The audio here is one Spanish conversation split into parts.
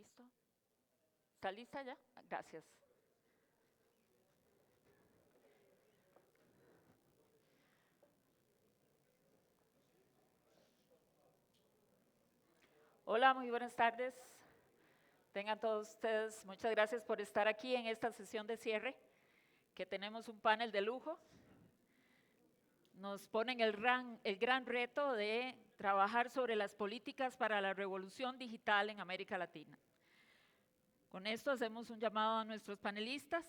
¿Listo? ¿Está lista ya? Gracias. Hola, muy buenas tardes. Tengan todos ustedes, muchas gracias por estar aquí en esta sesión de cierre, que tenemos un panel de lujo. Nos ponen el gran reto de trabajar sobre las políticas para la revolución digital en América Latina. Con esto hacemos un llamado a nuestros panelistas.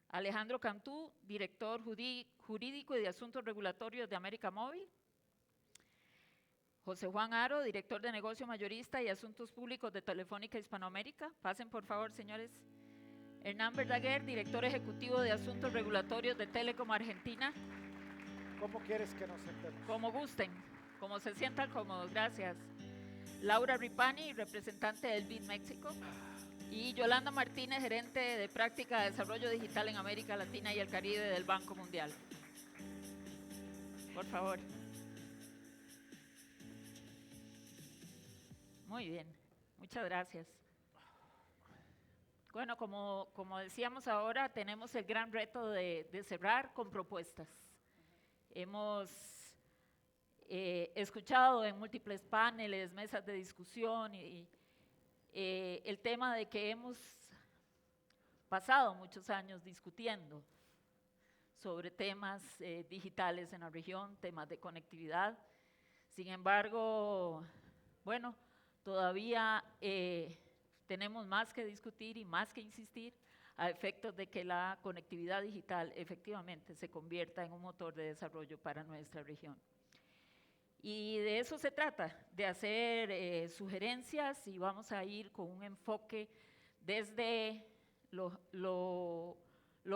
Alejandro Cantú, director jurídico y de asuntos regulatorios de América Móvil. José Juan Aro, director de negocio mayorista y asuntos públicos de Telefónica Hispanoamérica. Pasen, por favor, señores. Hernán Verdaguer, director ejecutivo de asuntos regulatorios de Telecom Argentina. ¿Cómo quieres que nos sentemos? Como gusten, como se sientan cómodos, gracias. Laura Ripani, representante del BID México. Y Yolanda Martínez, gerente de práctica de desarrollo digital en América Latina y el Caribe del Banco Mundial. Por favor. Muy bien, muchas gracias. Bueno, como decíamos ahora, tenemos el gran reto de cerrar con propuestas. Hemos escuchado en múltiples paneles, mesas de discusión y el tema de que hemos pasado muchos años discutiendo sobre temas digitales en la región, temas de conectividad. Sin embargo, bueno, todavía tenemos más que discutir y más que insistir a efectos de que la conectividad digital efectivamente se convierta en un motor de desarrollo para nuestra región. Y de eso se trata, de hacer sugerencias, y vamos a ir con un enfoque desde lo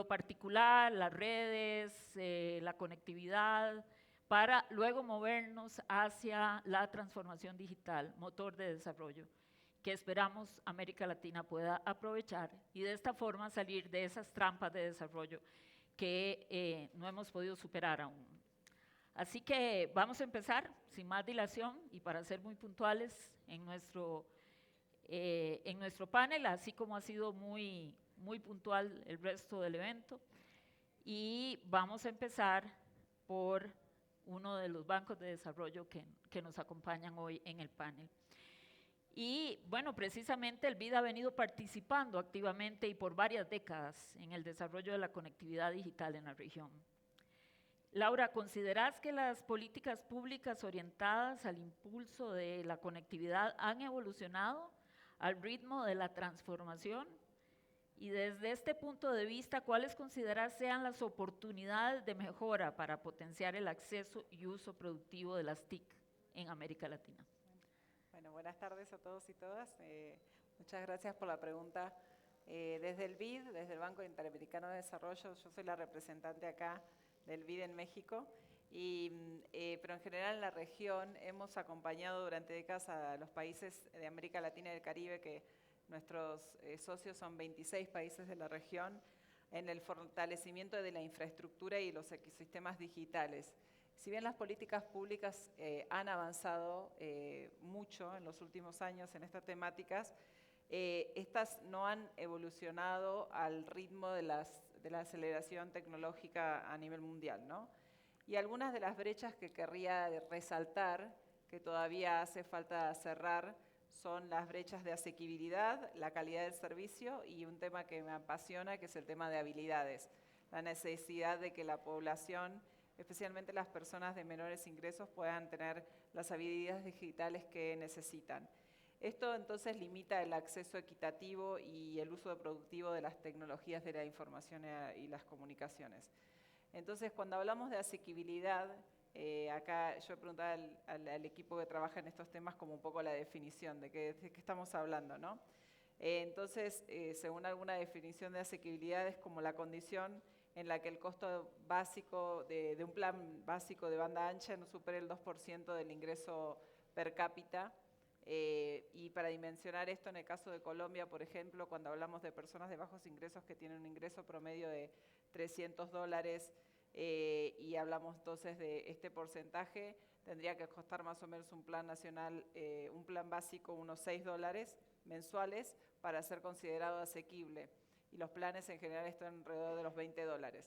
particular, las redes, la conectividad, para luego movernos hacia la transformación digital, motor de desarrollo, que esperamos América Latina pueda aprovechar y de esta forma salir de esas trampas de desarrollo que no hemos podido superar aún. Así que vamos a empezar sin más dilación y para ser muy puntuales en nuestro panel, así como ha sido muy puntual el resto del evento. Y vamos a empezar por uno de los bancos de desarrollo que nos acompañan hoy en el panel. Y bueno, precisamente el BID ha venido participando activamente y por varias décadas en el desarrollo de la conectividad digital en la región. Laura, ¿considerás que las políticas públicas orientadas al impulso de la conectividad han evolucionado al ritmo de la transformación? Y desde este punto de vista, ¿cuáles considerás sean las oportunidades de mejora para potenciar el acceso y uso productivo de las TIC en América Latina? Bueno, buenas tardes a todos y todas. Muchas gracias por la pregunta. Desde el BID, desde el Banco Interamericano de Desarrollo, yo soy la representante acá del BID en México, pero en general en la región hemos acompañado durante décadas a los países de América Latina y del Caribe, que nuestros socios son 26 países de la región, en el fortalecimiento de la infraestructura y los ecosistemas digitales. Si bien las políticas públicas han avanzado mucho en los últimos años en estas temáticas, estas no han evolucionado al ritmo de la aceleración tecnológica a nivel mundial, ¿no? Y algunas de las brechas que querría resaltar, que todavía hace falta cerrar, son las brechas de asequibilidad, la calidad del servicio y un tema que me apasiona, que es el tema de habilidades. La necesidad de que la población, especialmente las personas de menores ingresos, puedan tener las habilidades digitales que necesitan. Esto entonces limita el acceso equitativo y el uso productivo de las tecnologías de la información y las comunicaciones. Entonces, cuando hablamos de asequibilidad, acá yo preguntaba al equipo que trabaja en estos temas como un poco la definición de qué estamos hablando, ¿no? Entonces, según alguna definición de asequibilidad, es como la condición en la que el costo básico de un plan básico de banda ancha no supere el 2% del ingreso per cápita. Y para dimensionar esto, en el caso de Colombia, por ejemplo, cuando hablamos de personas de bajos ingresos que tienen un ingreso promedio de $300 y hablamos entonces de este porcentaje, tendría que costar más o menos un plan nacional, un plan básico, unos $6, mensuales para ser considerado asequible. Y los planes en general están alrededor de los $20.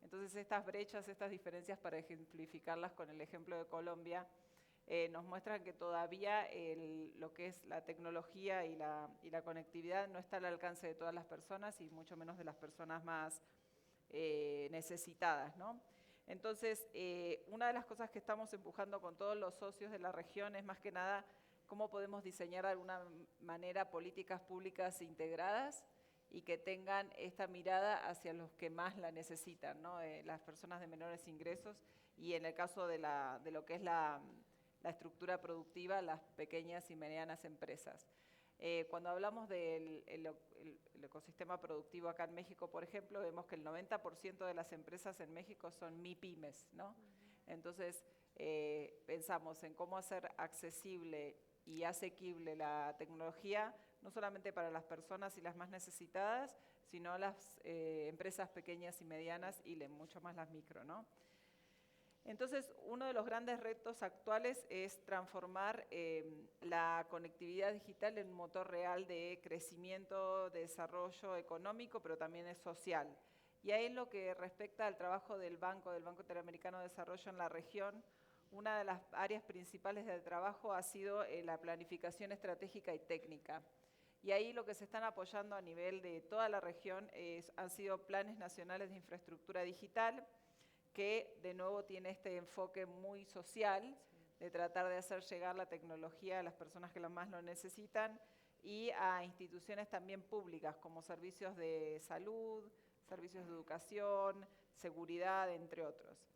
Entonces estas brechas, estas diferencias, para ejemplificarlas con el ejemplo de Colombia, nos muestran que todavía lo que es la tecnología y la conectividad no está al alcance de todas las personas y mucho menos de las personas más necesitadas, ¿no? Entonces, una de las cosas que estamos empujando con todos los socios de la región es más que nada cómo podemos diseñar de alguna manera políticas públicas integradas y que tengan esta mirada hacia los que más la necesitan, ¿no? Las personas de menores ingresos y en el caso de lo que es la estructura productiva, las pequeñas y medianas empresas. Cuando hablamos del el ecosistema productivo acá en México, por ejemplo, vemos que el 90% de las empresas en México son MIPYMES, ¿no? Entonces, pensamos en cómo hacer accesible y asequible la tecnología, no solamente para las personas y las más necesitadas, sino las empresas pequeñas y medianas y mucho más las micro, ¿no? Entonces, uno de los grandes retos actuales es transformar la conectividad digital en un motor real de crecimiento, de desarrollo económico, pero también es social. Y ahí en lo que respecta al trabajo del Banco Interamericano de Desarrollo en la región, una de las áreas principales del trabajo ha sido la planificación estratégica y técnica. Y ahí lo que se están apoyando a nivel de toda la región han sido planes nacionales de infraestructura digital, que de nuevo tiene este enfoque muy social, de tratar de hacer llegar la tecnología a las personas que más lo necesitan y a instituciones también públicas como servicios de salud, servicios de educación, seguridad, entre otros.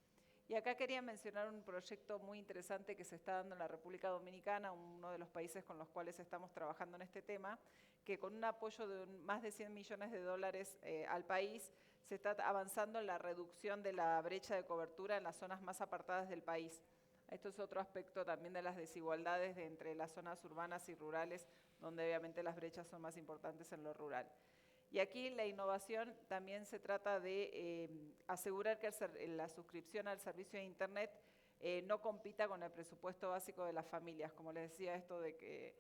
Y acá quería mencionar un proyecto muy interesante que se está dando en la República Dominicana, uno de los países con los cuales estamos trabajando en este tema, que con un apoyo de más de $100 millones al país, se está avanzando en la reducción de la brecha de cobertura en las zonas más apartadas del país. Esto es otro aspecto también de las desigualdades entre las zonas urbanas y rurales, donde obviamente las brechas son más importantes en lo rural. Y aquí la innovación también se trata de asegurar que la suscripción al servicio de Internet no compita con el presupuesto básico de las familias. Como les decía, esto de que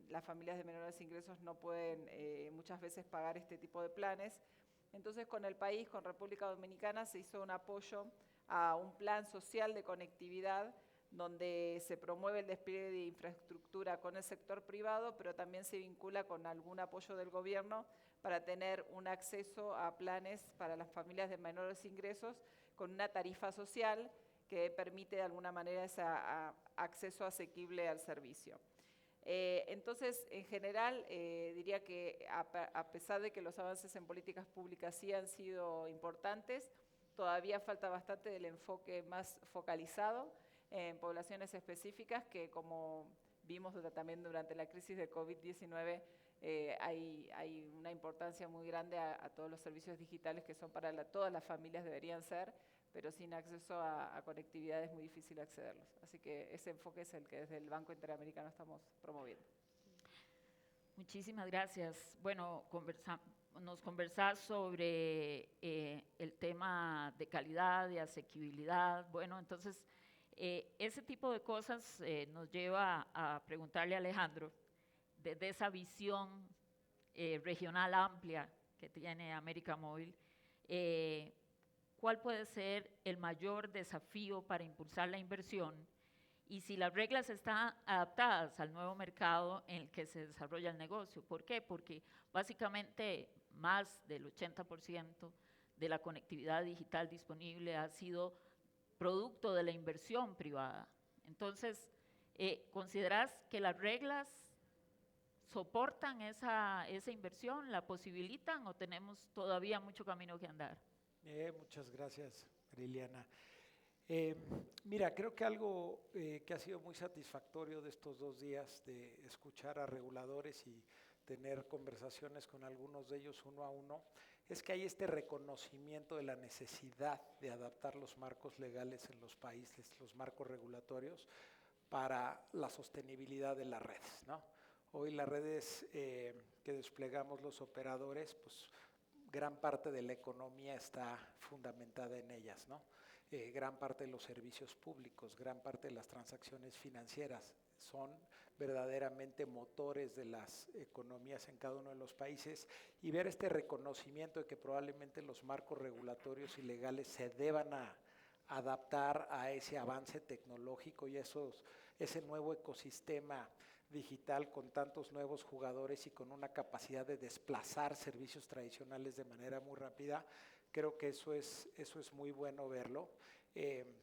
las familias de menores ingresos no pueden muchas veces pagar este tipo de planes. Entonces, con el país, con República Dominicana, se hizo un apoyo a un plan social de conectividad donde se promueve el despliegue de infraestructura con el sector privado, pero también se vincula con algún apoyo del gobierno para tener un acceso a planes para las familias de menores ingresos con una tarifa social que permite de alguna manera ese acceso asequible al servicio. Entonces, en general, diría que a pesar de que los avances en políticas públicas sí han sido importantes, todavía falta bastante del enfoque más focalizado en poblaciones específicas que, como vimos también durante la crisis de COVID-19, hay una importancia muy grande a todos los servicios digitales que son para todas las familias deberían ser, pero sin acceso a conectividad es muy difícil accederlos. Así que ese enfoque es el que desde el Banco Interamericano estamos promoviendo. Muchísimas gracias. Bueno, nos conversás sobre el tema de calidad, de asequibilidad. Bueno, entonces, ese tipo de cosas nos lleva a preguntarle a Alejandro, desde esa visión regional amplia que tiene América Móvil, ¿cuál puede ser el mayor desafío para impulsar la inversión? Y si las reglas están adaptadas al nuevo mercado en el que se desarrolla el negocio. ¿Por qué? Porque básicamente más del 80% de la conectividad digital disponible ha sido producto de la inversión privada. Entonces, ¿considerás que las reglas soportan esa inversión, la posibilitan o tenemos todavía mucho camino que andar? Muchas gracias, Liliana. Mira, creo que algo que ha sido muy satisfactorio de estos 2 días de escuchar a reguladores y tener conversaciones con algunos de ellos uno a uno, es que hay este reconocimiento de la necesidad de adaptar los marcos legales en los países, los marcos regulatorios, para la sostenibilidad de las redes, ¿no? Hoy las redes que desplegamos los operadores, pues gran parte de la economía está fundamentada en ellas, ¿no? gran parte de los servicios públicos, gran parte de las transacciones financieras son verdaderamente motores de las economías en cada uno de los países, y ver este reconocimiento de que probablemente los marcos regulatorios y legales se deban adaptar a ese avance tecnológico y ese nuevo ecosistema digital con tantos nuevos jugadores y con una capacidad de desplazar servicios tradicionales de manera muy rápida. Creo que eso es muy bueno verlo.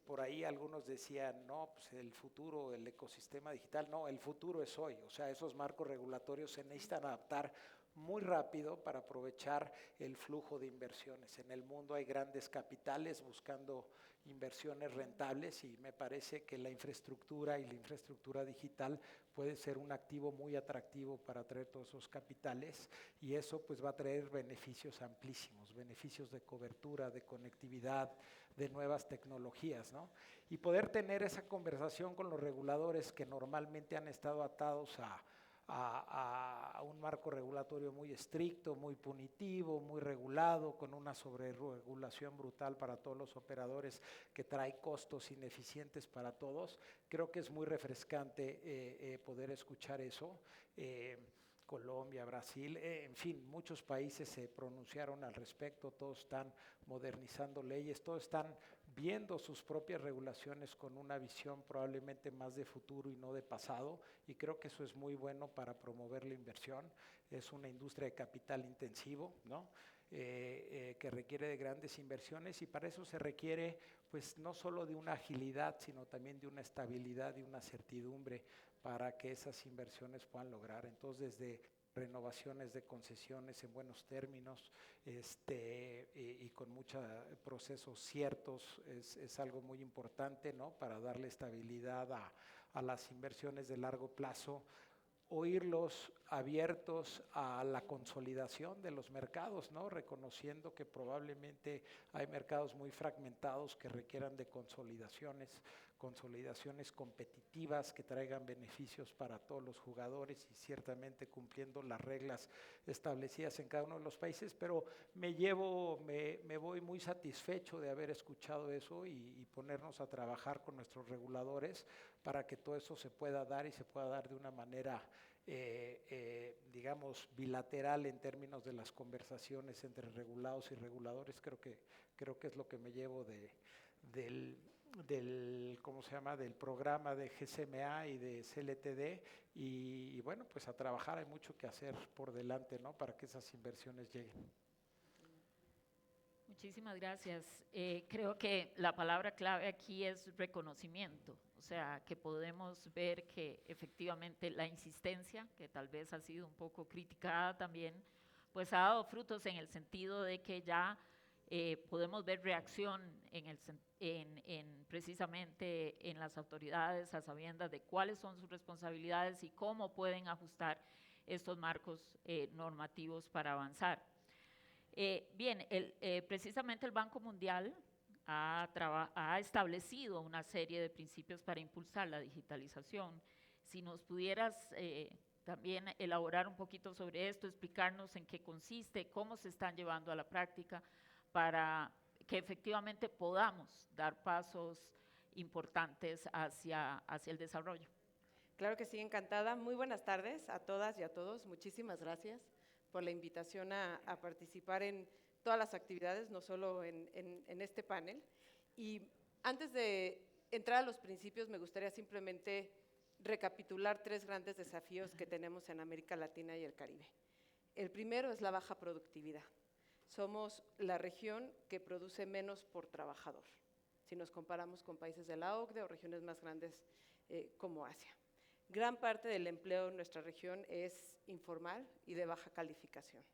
Por ahí algunos decían, no, pues el futuro, el ecosistema digital, no, el futuro es hoy. O sea, esos marcos regulatorios se necesitan adaptar muy rápido para aprovechar el flujo de inversiones. En el mundo hay grandes capitales buscando inversiones rentables, y me parece que la infraestructura y la infraestructura digital puede ser un activo muy atractivo para atraer todos esos capitales, y eso pues va a traer beneficios amplísimos, beneficios de cobertura, de conectividad, de nuevas tecnologías, ¿no? Y poder tener esa conversación con los reguladores que normalmente han estado atados a un marco regulatorio muy estricto, muy punitivo, muy regulado, con una sobreregulación brutal para todos los operadores que trae costos ineficientes para todos. Creo que es muy refrescante poder escuchar eso. Colombia, Brasil, en fin, muchos países se pronunciaron al respecto, todos están modernizando leyes, todos están viendo sus propias regulaciones con una visión probablemente más de futuro y no de pasado, y creo que eso es muy bueno para promover la inversión. Es una industria de capital intensivo, ¿no? Que requiere de grandes inversiones, y para eso se requiere pues no solo de una agilidad, sino también de una estabilidad y una certidumbre para que esas inversiones puedan lograr. Entonces, desde renovaciones de concesiones en buenos términos y con muchos procesos ciertos es algo muy importante, ¿no? Para darle estabilidad a las inversiones de largo plazo. Oírlos abiertos a la consolidación de los mercados, ¿no? Reconociendo que probablemente hay mercados muy fragmentados que requieran de consolidaciones competitivas que traigan beneficios para todos los jugadores, y ciertamente cumpliendo las reglas establecidas en cada uno de los países. Pero me voy muy satisfecho de haber escuchado eso y ponernos a trabajar con nuestros reguladores para que todo eso se pueda dar, y se pueda dar de una manera digamos bilateral en términos de las conversaciones entre regulados y reguladores. Creo que es lo que me llevo del ¿cómo se llama?, del programa de GCMA y de CLTD, y bueno, pues a trabajar. Hay mucho que hacer por delante, ¿no?, para que esas inversiones lleguen. Muchísimas gracias. Creo que la palabra clave aquí es reconocimiento, o sea, que podemos ver que efectivamente la insistencia, que tal vez ha sido un poco criticada también, pues ha dado frutos en el sentido de que ya podemos ver reacción precisamente en las autoridades, a sabiendas de cuáles son sus responsabilidades y cómo pueden ajustar estos marcos normativos para avanzar. Bien, precisamente el Banco Mundial ha establecido una serie de principios para impulsar la digitalización. Si nos pudieras también elaborar un poquito sobre esto, explicarnos en qué consiste, cómo se están llevando a la práctica, para que efectivamente podamos dar pasos importantes hacia el desarrollo. Claro que sí, encantada. Muy buenas tardes a todas y a todos. Muchísimas gracias por la invitación a participar en todas las actividades, no solo en este panel. Y antes de entrar a los principios, me gustaría simplemente recapitular 3 grandes desafíos que tenemos en América Latina y el Caribe. El primero es la baja productividad. Somos la región que produce menos por trabajador, si nos comparamos con países de la OCDE o regiones más grandes como Asia. Gran parte del empleo en nuestra región es informal y de baja calificación.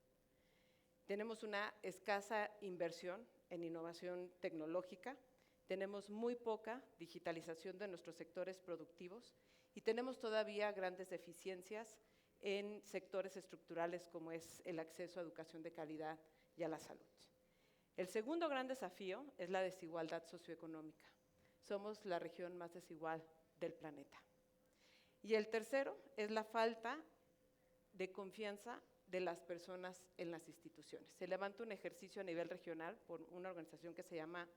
Tenemos una escasa inversión en innovación tecnológica, tenemos muy poca digitalización de nuestros sectores productivos y tenemos todavía grandes deficiencias en sectores estructurales como es el acceso a educación de calidad y a la salud. El segundo gran desafío es la desigualdad socioeconómica. Somos la región más desigual del planeta. Y el tercero es la falta de confianza de las personas en las instituciones. Se levanta un ejercicio a nivel regional por una organización que se llama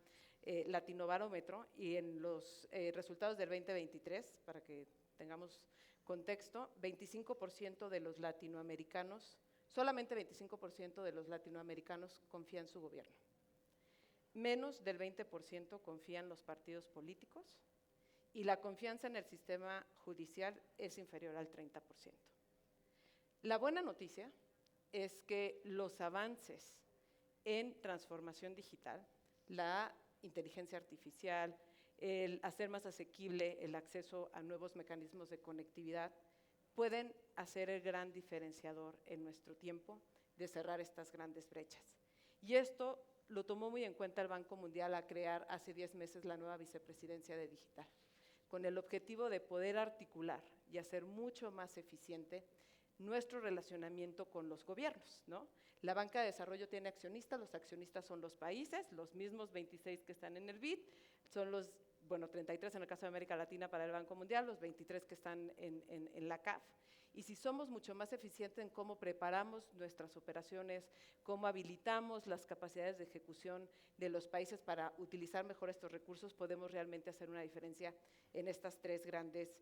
Latinobarómetro, y en los resultados del 2023, para que tengamos contexto, 25% de los latinoamericanos, solamente 25% de los latinoamericanos confían en su gobierno. Menos del 20% confían en los partidos políticos, y la confianza en el sistema judicial es inferior al 30%. La buena noticia es que los avances en transformación digital, la inteligencia artificial, el hacer más asequible el acceso a nuevos mecanismos de conectividad, pueden hacer el gran diferenciador en nuestro tiempo de cerrar estas grandes brechas. Y esto lo tomó muy en cuenta el Banco Mundial al crear hace 10 meses la nueva vicepresidencia de digital, con el objetivo de poder articular y hacer mucho más eficiente nuestro relacionamiento con los gobiernos, ¿no? La banca de desarrollo tiene accionistas, los accionistas son los países, los mismos 26 que están en el BID, son los, 33 en el caso de América Latina para el Banco Mundial, los 23 que están en la CAF. Y si somos mucho más eficientes en cómo preparamos nuestras operaciones, cómo habilitamos las capacidades de ejecución de los países para utilizar mejor estos recursos, podemos realmente hacer una diferencia en estos tres grandes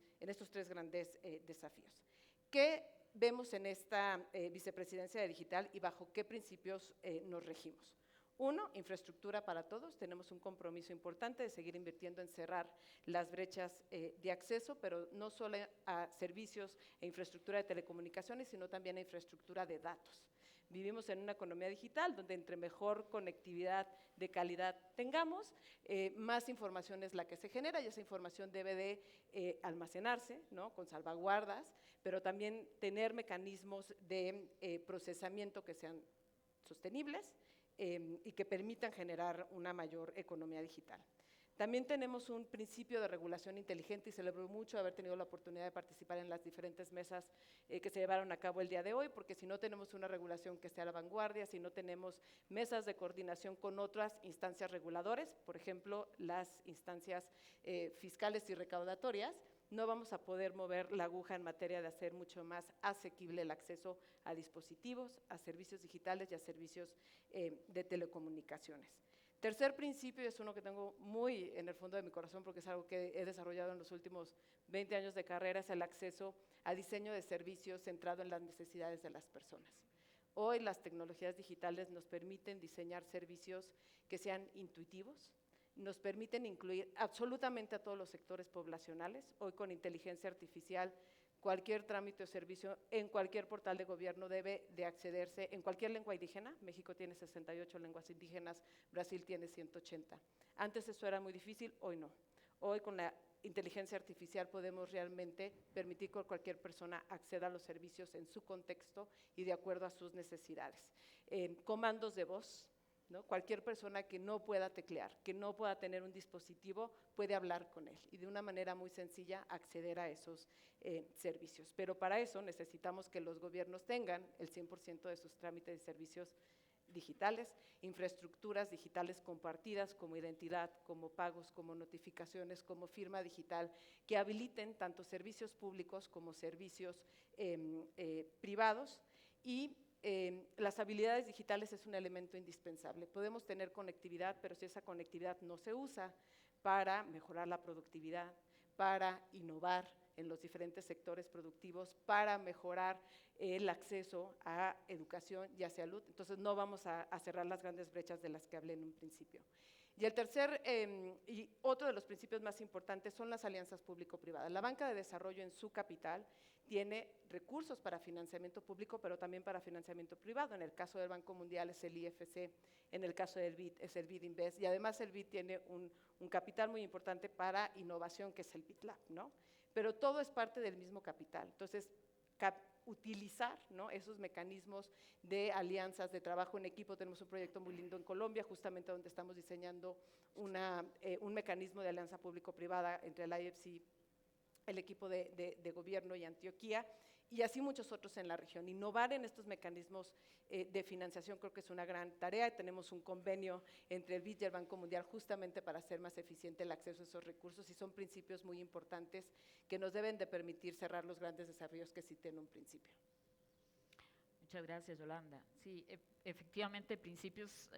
desafíos. ¿Qué vemos en esta vicepresidencia de digital y bajo qué principios nos regimos? Uno, infraestructura para todos. Tenemos un compromiso importante de seguir invirtiendo en cerrar las brechas de acceso, pero no solo a servicios e infraestructura de telecomunicaciones, sino también a infraestructura de datos. Vivimos en una economía digital donde entre mejor conectividad de calidad tengamos, más información es la que se genera, y esa información debe de almacenarse, ¿no?, con salvaguardas, pero también tener mecanismos de procesamiento que sean sostenibles y que permitan generar una mayor economía digital. También tenemos un principio de regulación inteligente, y celebro mucho haber tenido la oportunidad de participar en las diferentes mesas que se llevaron a cabo el día de hoy, porque si no tenemos una regulación que esté a la vanguardia, si no tenemos mesas de coordinación con otras instancias reguladoras, por ejemplo, las instancias fiscales y recaudatorias, no vamos a poder mover la aguja en materia de hacer mucho más asequible el acceso a dispositivos, a servicios digitales y a servicios de telecomunicaciones. Tercer principio, y es uno que tengo muy en el fondo de mi corazón porque es algo que he desarrollado en los últimos 20 años de carrera, es el acceso a diseño de servicios centrado en las necesidades de las personas. Hoy las tecnologías digitales nos permiten diseñar servicios que sean intuitivos, nos permiten incluir absolutamente a todos los sectores poblacionales. Hoy con inteligencia artificial, cualquier trámite o servicio en cualquier portal de gobierno debe de accederse en cualquier lengua indígena. México tiene 68 lenguas indígenas, Brasil tiene 180. Antes eso era muy difícil, hoy no. Hoy con la inteligencia artificial podemos realmente permitir que cualquier persona acceda a los servicios en su contexto y de acuerdo a sus necesidades. Comandos de voz, ¿no? Cualquier persona que no pueda teclear, que no pueda tener un dispositivo, puede hablar con él y de una manera muy sencilla acceder a esos servicios. Pero para eso necesitamos que los gobiernos tengan el 100% de sus trámites y servicios digitales, infraestructuras digitales compartidas como identidad, como pagos, como notificaciones, como firma digital, que habiliten tanto servicios públicos como servicios privados. Y las habilidades digitales es un elemento indispensable. Podemos tener conectividad, pero si esa conectividad no se usa para mejorar la productividad, para innovar en los diferentes sectores productivos, para mejorar el acceso a educación y a salud, entonces no vamos a cerrar las grandes brechas de las que hablé en un principio. Y el tercer y otro de los principios más importantes son las alianzas público-privadas. La banca de desarrollo en su capital tiene recursos para financiamiento público, pero también para financiamiento privado. En el caso del Banco Mundial es el IFC, en el caso del BID es el BID Invest, y además el BID tiene un capital muy importante para innovación, que es el BID Lab, ¿no? Pero todo es parte del mismo capital. Entonces, utilizar, ¿no?, esos mecanismos de alianzas, de trabajo en equipo. Tenemos un proyecto muy lindo en Colombia, justamente donde estamos diseñando un mecanismo de alianza público-privada entre el IFC, el equipo de gobierno y Antioquia, y así muchos otros en la región. Innovar en estos mecanismos de financiación creo que es una gran tarea. Tenemos un convenio entre el BID y el Banco Mundial justamente para hacer más eficiente el acceso a esos recursos, y son principios muy importantes que nos deben de permitir cerrar los grandes desafíos que cité en un principio. Muchas gracias, Yolanda. Sí, efectivamente, principios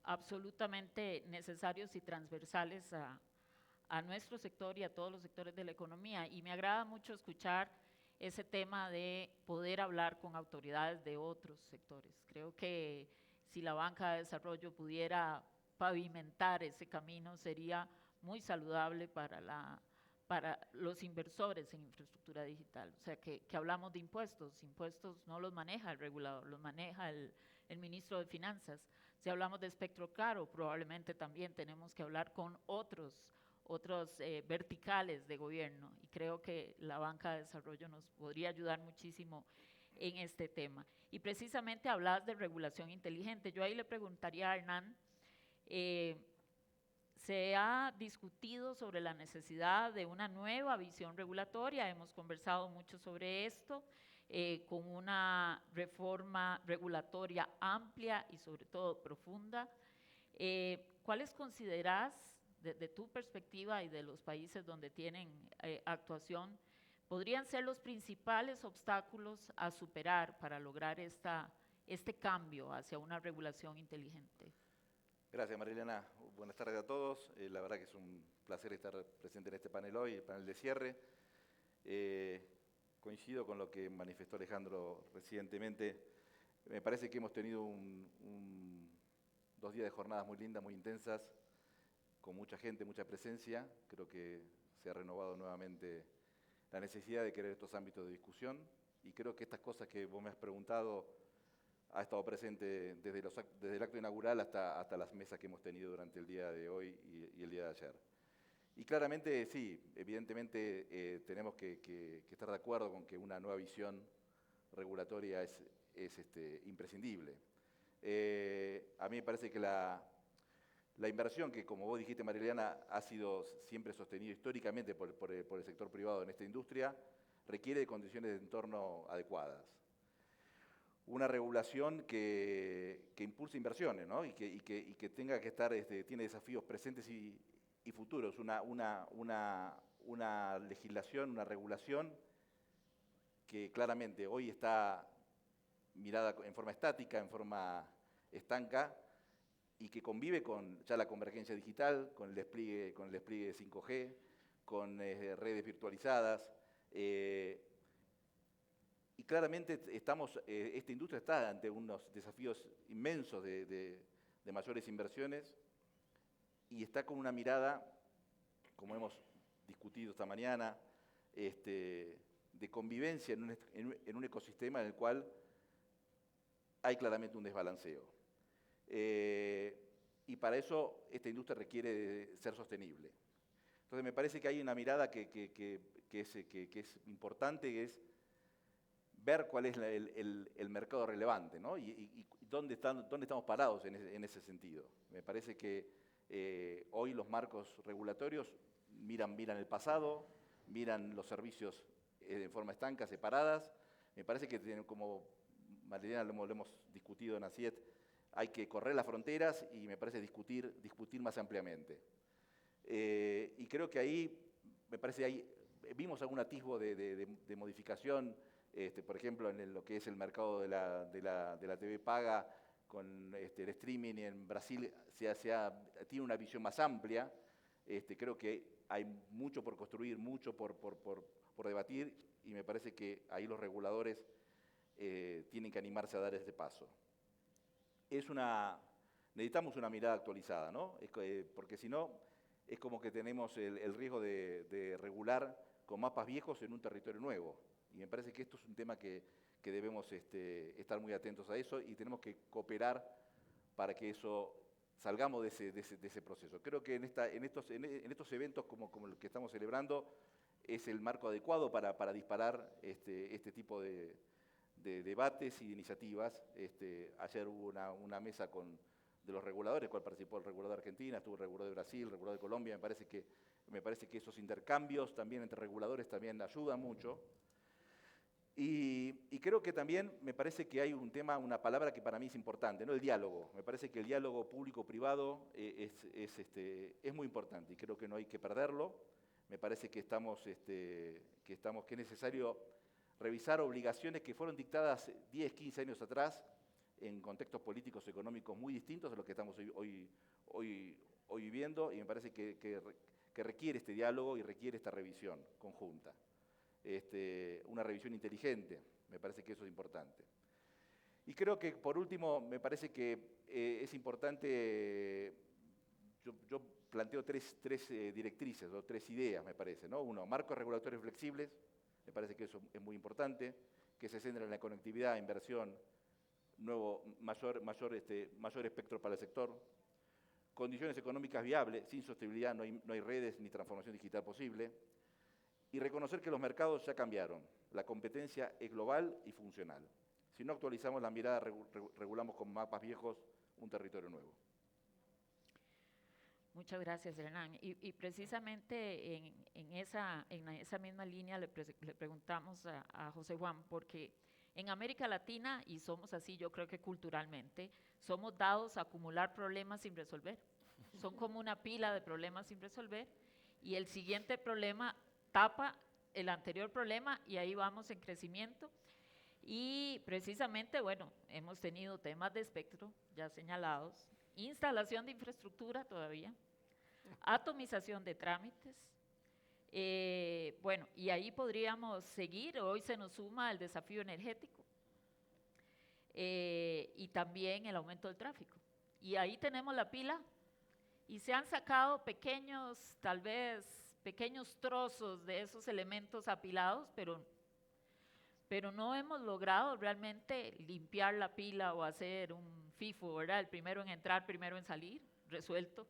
absolutamente necesarios y transversales a nuestro sector y a todos los sectores de la economía. Y me agrada mucho escuchar ese tema de poder hablar con autoridades de otros sectores. Creo que si la banca de desarrollo pudiera pavimentar ese camino, sería muy saludable para los inversores en infraestructura digital. O sea, que hablamos de impuestos no los maneja el regulador, los maneja el ministro de Finanzas. Si hablamos de espectro claro, probablemente también tenemos que hablar con otros verticales de gobierno, y creo que la banca de desarrollo nos podría ayudar muchísimo en este tema. Y precisamente hablas de regulación inteligente. Yo ahí le preguntaría a Hernán, se ha discutido sobre la necesidad de una nueva visión regulatoria, hemos conversado mucho sobre esto, con una reforma regulatoria amplia y sobre todo profunda. ¿Cuáles considerás, desde tu perspectiva y de los países donde tienen actuación, podrían ser los principales obstáculos a superar para lograr este cambio hacia una regulación inteligente? Gracias, Marilena. Buenas tardes a todos. La verdad que es un placer estar presente en este panel hoy, el panel de cierre. Coincido con lo que manifestó Alejandro recientemente. Me parece que hemos tenido 2 días de jornadas muy lindas, muy intensas, con mucha gente, mucha presencia. Creo que se ha renovado nuevamente la necesidad de querer estos ámbitos de discusión, y creo que estas cosas que vos me has preguntado ha estado presente desde el acto inaugural hasta las mesas que hemos tenido durante el día de hoy y el día de ayer. Y claramente, sí, evidentemente tenemos que estar de acuerdo con que una nueva visión regulatoria es imprescindible. A mí me parece que la inversión que, como vos dijiste, Marilena, ha sido siempre sostenida históricamente por el sector privado en esta industria, requiere de condiciones de entorno adecuadas. Una regulación que impulse inversiones, ¿no? y que tenga que estar, tiene desafíos presentes y futuros. Una legislación, una regulación que claramente hoy está mirada en forma estática, en forma estanca, y que convive con ya la convergencia digital, con el despliegue de 5G, con redes virtualizadas. Y claramente esta industria está ante unos desafíos inmensos de mayores inversiones, y está con una mirada, como hemos discutido esta mañana, de convivencia en un ecosistema en el cual hay claramente un desbalanceo. Y para eso esta industria requiere de ser sostenible. Entonces me parece que hay una mirada que es importante, que es ver cuál es el mercado relevante, ¿no? y dónde estamos parados en ese sentido. Me parece que hoy los marcos regulatorios miran el pasado, miran los servicios de forma estanca, separadas. Me parece que, como Marilena lo hemos discutido en ACIET, hay que correr las fronteras y me parece discutir más ampliamente. Y creo que ahí, me parece, vimos algún atisbo de modificación, por ejemplo, en lo que es el mercado de la TV paga con el streaming. En Brasil tiene una visión más amplia. Creo que hay mucho por construir, mucho por debatir, y me parece que ahí los reguladores tienen que animarse a dar ese paso. Necesitamos una mirada actualizada, ¿no? Porque si no, es como que tenemos el riesgo de regular con mapas viejos en un territorio nuevo. Y me parece que esto es un tema que debemos estar muy atentos a eso, y tenemos que cooperar para que salgamos de ese proceso. Creo que en estos eventos como el que estamos celebrando es el marco adecuado para disparar este tipo de debates y de iniciativas. Ayer hubo una mesa de los reguladores, cual participó el regulador de Argentina, estuvo el regulador de Brasil, el regulador de Colombia. Me parece que esos intercambios también entre reguladores también ayudan mucho. Y creo que también me parece que hay una palabra que para mí es importante, ¿no? El diálogo. Me parece que el diálogo público-privado es muy importante, y creo que no hay que perderlo. Me parece que es necesario revisar obligaciones que fueron dictadas 10, 15 años atrás en contextos políticos económicos muy distintos a los que estamos hoy viviendo, y me parece que requiere este diálogo y requiere esta revisión conjunta. Una revisión inteligente, me parece que eso es importante. Y creo que, por último, me parece que es importante, yo planteo tres directrices o tres ideas, me parece, ¿no? Uno, marcos regulatorios flexibles, me parece que eso es muy importante, que se centra en la conectividad, inversión, mayor espectro para el sector, condiciones económicas viables, sin sostenibilidad no hay redes ni transformación digital posible, y reconocer que los mercados ya cambiaron, la competencia es global y funcional. Si no actualizamos la mirada, regulamos con mapas viejos un territorio nuevo. Muchas gracias, Hernán. Y precisamente en esa misma línea le preguntamos a José Juan, porque en América Latina, y somos así, yo creo que culturalmente, somos dados a acumular problemas sin resolver. Son como una pila de problemas sin resolver, y el siguiente problema tapa el anterior problema, y ahí vamos en crecimiento. Y precisamente, bueno, hemos tenido temas de espectro ya señalados, instalación de infraestructura todavía, atomización de trámites, bueno, y ahí podríamos seguir. Hoy se nos suma el desafío energético y también el aumento del tráfico. Y ahí tenemos la pila y se han sacado pequeños, tal vez, pequeños trozos de esos elementos apilados, pero no hemos logrado realmente limpiar la pila o hacer un FIFO, ¿verdad? El primero en entrar, primero en salir, resuelto.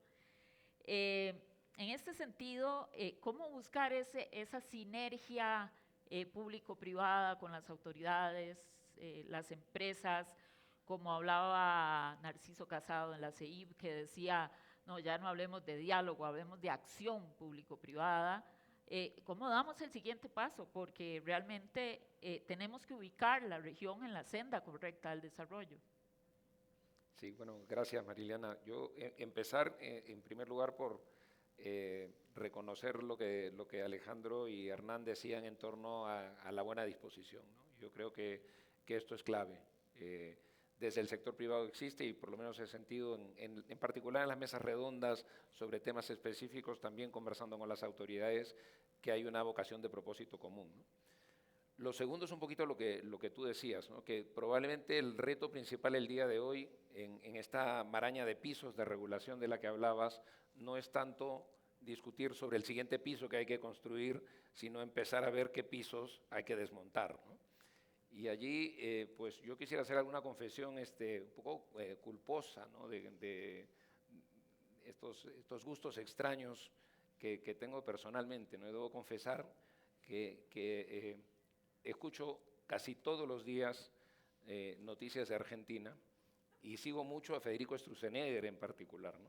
En este sentido, ¿cómo buscar esa sinergia público-privada con las autoridades, las empresas, como hablaba Narciso Casado en la CEIB, que decía, no, ya no hablemos de diálogo, hablemos de acción público-privada? ¿Cómo damos el siguiente paso? Porque realmente tenemos que ubicar la región en la senda correcta del desarrollo. Sí, bueno, gracias, Mariliana. Yo empezar en primer lugar por reconocer lo que Alejandro y Hernán decían en torno a la buena disposición, ¿no? Yo creo que esto es clave. Desde el sector privado existe, y por lo menos he sentido en particular en las mesas redondas sobre temas específicos, también conversando con las autoridades, que hay una vocación de propósito común, ¿no? Lo segundo es un poquito lo que tú decías, ¿no? Que probablemente el reto principal el día de hoy en esta maraña de pisos de regulación de la que hablabas no es tanto discutir sobre el siguiente piso que hay que construir, sino empezar a ver qué pisos hay que desmontar, ¿no? Y allí, pues yo quisiera hacer alguna confesión un poco culposa, ¿no? de estos gustos extraños que tengo personalmente, ¿no? Debo confesar que escucho casi todos los días noticias de Argentina, y sigo mucho a Federico Sturzenegger en particular, ¿no?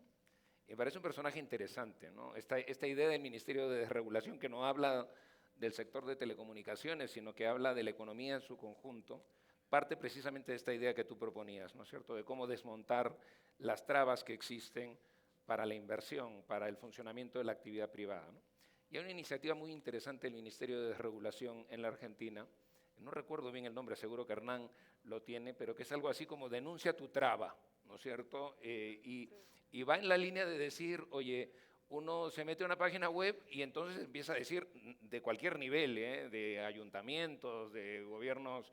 Me parece un personaje interesante, ¿no? Esta idea del Ministerio de Desregulación, que no habla del sector de telecomunicaciones, sino que habla de la economía en su conjunto, parte precisamente de esta idea que tú proponías, ¿no es cierto?, de cómo desmontar las trabas que existen para la inversión, para el funcionamiento de la actividad privada, ¿no? Y hay una iniciativa muy interesante del Ministerio de Desregulación en la Argentina, no recuerdo bien el nombre, seguro que Hernán lo tiene, pero que es algo así como denuncia tu traba, ¿no es cierto? Y va en la línea de decir, oye, uno se mete a una página web y entonces empieza a decir de cualquier nivel, de ayuntamientos, de gobiernos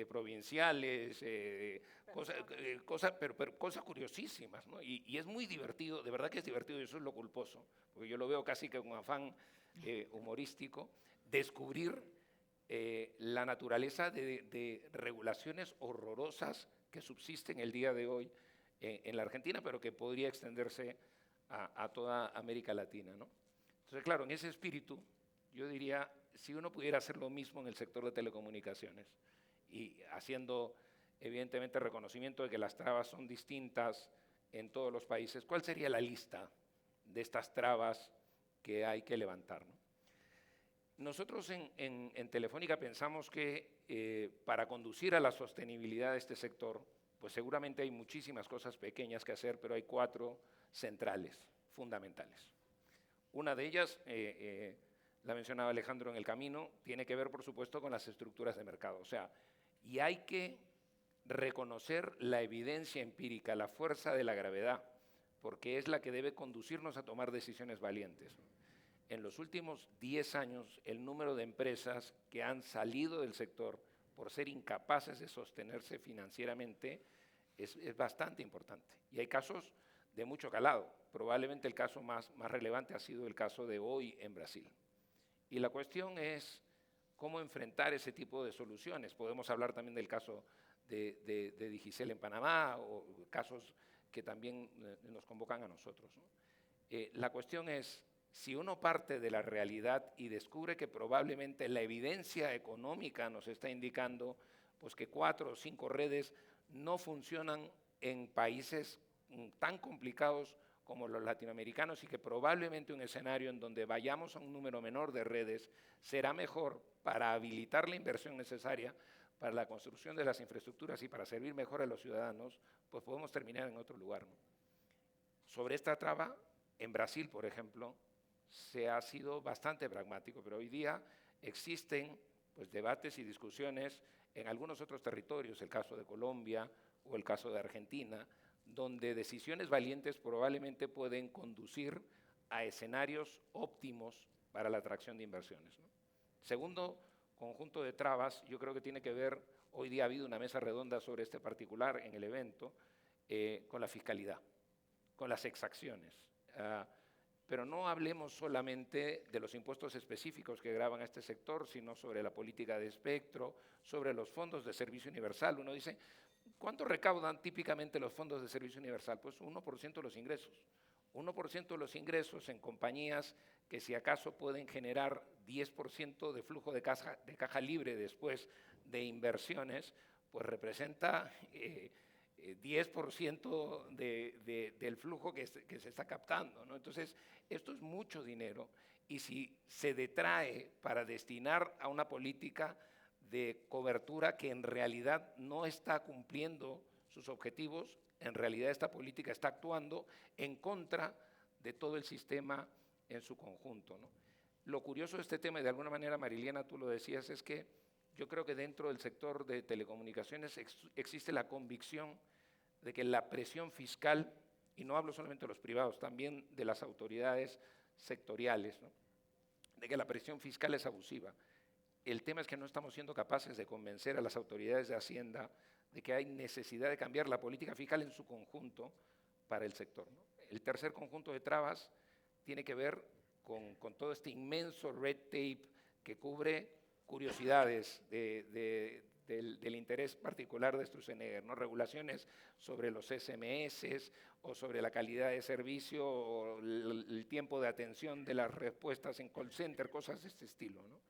provinciales, pero cosas curiosísimas, ¿no? Y es muy divertido, de verdad que es divertido, y eso es lo culposo, porque yo lo veo casi que con afán humorístico, descubrir la naturaleza de regulaciones horrorosas que subsisten el día de hoy en la Argentina, pero que podría extenderse a toda América Latina, ¿no? Entonces, claro, en ese espíritu, yo diría, si uno pudiera hacer lo mismo en el sector de telecomunicaciones, y haciendo, evidentemente, reconocimiento de que las trabas son distintas en todos los países, ¿cuál sería la lista de estas trabas que hay que levantar, ¿no? Nosotros en Telefónica pensamos que para conducir a la sostenibilidad de este sector, pues seguramente hay muchísimas cosas pequeñas que hacer, pero hay 4 centrales, fundamentales. Una de ellas, la mencionaba Alejandro en el camino, tiene que ver, por supuesto, con las estructuras de mercado. O sea, y hay que reconocer la evidencia empírica, la fuerza de la gravedad, porque es la que debe conducirnos a tomar decisiones valientes. En los últimos 10 años, el número de empresas que han salido del sector por ser incapaces de sostenerse financieramente es bastante importante. Y hay casos de mucho calado. Probablemente el caso más relevante ha sido el caso de Oi en Brasil. Y la cuestión es cómo enfrentar ese tipo de soluciones. Podemos hablar también del caso de Digicel en Panamá o casos que también nos convocan a nosotros, ¿no? La cuestión es, si uno parte de la realidad y descubre que probablemente la evidencia económica nos está indicando pues, que 4 o 5 redes no funcionan en países tan complicados como los latinoamericanos y que probablemente un escenario en donde vayamos a un número menor de redes será mejor para habilitar la inversión necesaria para la construcción de las infraestructuras y para servir mejor a los ciudadanos, pues podemos terminar en otro lugar, ¿no? Sobre esta traba, en Brasil, por ejemplo, se ha sido bastante pragmático, pero hoy día existen pues, debates y discusiones en algunos otros territorios, el caso de Colombia o el caso de Argentina, donde decisiones valientes probablemente pueden conducir a escenarios óptimos para la atracción de inversiones, ¿no? Segundo conjunto de trabas, yo creo que tiene que ver, hoy día ha habido una mesa redonda sobre este particular en el evento, con la fiscalidad, con las exacciones. Pero no hablemos solamente de los impuestos específicos que gravan a este sector, sino sobre la política de espectro, sobre los fondos de servicio universal. Uno dice, ¿cuánto recaudan típicamente los fondos de servicio universal? Pues 1% de los ingresos. 1% de los ingresos en compañías que si acaso pueden generar 10% de flujo de caja libre después de inversiones, pues representa 10% del flujo que se está captando, ¿no? Entonces, esto es mucho dinero y si se detrae para destinar a una política de cobertura que en realidad no está cumpliendo sus objetivos, en realidad esta política está actuando en contra de todo el sistema en su conjunto, ¿no? Lo curioso de este tema, y de alguna manera, Mariliana, tú lo decías, es que yo creo que dentro del sector de telecomunicaciones existe la convicción de que la presión fiscal, y no hablo solamente de los privados, también de las autoridades sectoriales, ¿no? De que la presión fiscal es abusiva. El tema es que no estamos siendo capaces de convencer a las autoridades de Hacienda de que hay necesidad de cambiar la política fiscal en su conjunto para el sector, ¿no? El tercer conjunto de trabas tiene que ver con todo este inmenso red tape que cubre curiosidades del interés particular de Sturzenegger, ¿no? Regulaciones sobre los SMS o sobre la calidad de servicio o el tiempo de atención de las respuestas en call center, cosas de este estilo, ¿no?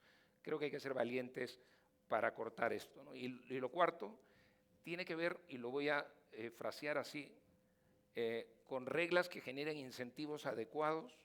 Creo que hay que ser valientes para cortar esto, ¿no? Y lo cuarto tiene que ver, y lo voy a frasear así, con reglas que generen incentivos adecuados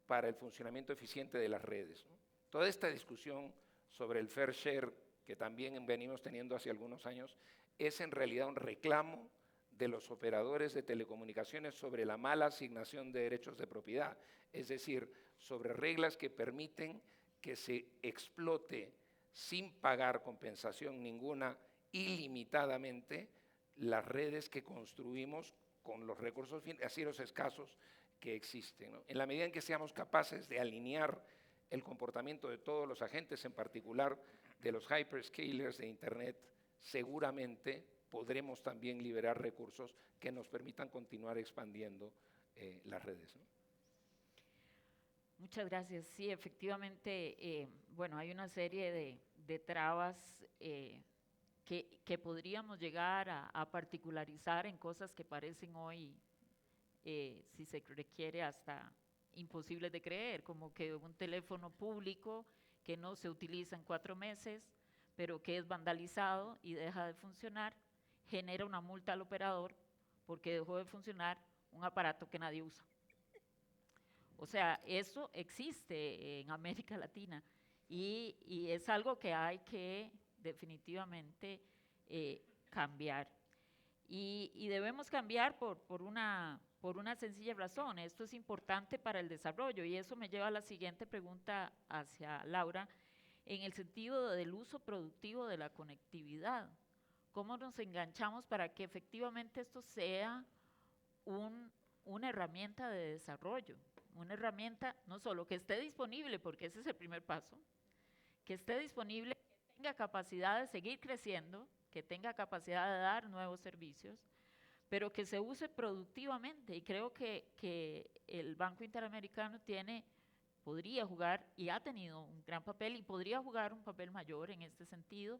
para el funcionamiento eficiente de las redes, ¿no? Toda esta discusión sobre el fair share que también venimos teniendo hace algunos años es en realidad un reclamo de los operadores de telecomunicaciones sobre la mala asignación de derechos de propiedad, es decir, sobre reglas que permiten que se explote sin pagar compensación ninguna ilimitadamente las redes que construimos con los recursos financieros escasos que existen, ¿no? En la medida en que seamos capaces de alinear el comportamiento de todos los agentes, en particular de los hyperscalers de Internet, seguramente podremos también liberar recursos que nos permitan continuar expandiendo las redes, ¿no? Muchas gracias. Sí, efectivamente, bueno, hay una serie de trabas que podríamos llegar a particularizar en cosas que parecen hoy, si se requiere, hasta imposibles de creer, como que un teléfono público que no se utiliza en 4 meses, pero que es vandalizado y deja de funcionar, genera una multa al operador porque dejó de funcionar un aparato que nadie usa. O sea, eso existe en América Latina y es algo que hay que definitivamente cambiar. Y debemos cambiar por una por una sencilla razón. Esto es importante para el desarrollo y eso me lleva a la siguiente pregunta hacia Laura, en el sentido del uso productivo de la conectividad. ¿Cómo nos enganchamos para que efectivamente esto sea una herramienta de desarrollo? Una herramienta no solo que esté disponible, porque ese es el primer paso, que esté disponible, que tenga capacidad de seguir creciendo, que tenga capacidad de dar nuevos servicios, pero que se use productivamente. Y creo que el Banco Interamericano podría jugar y ha tenido un gran papel y podría jugar un papel mayor en este sentido,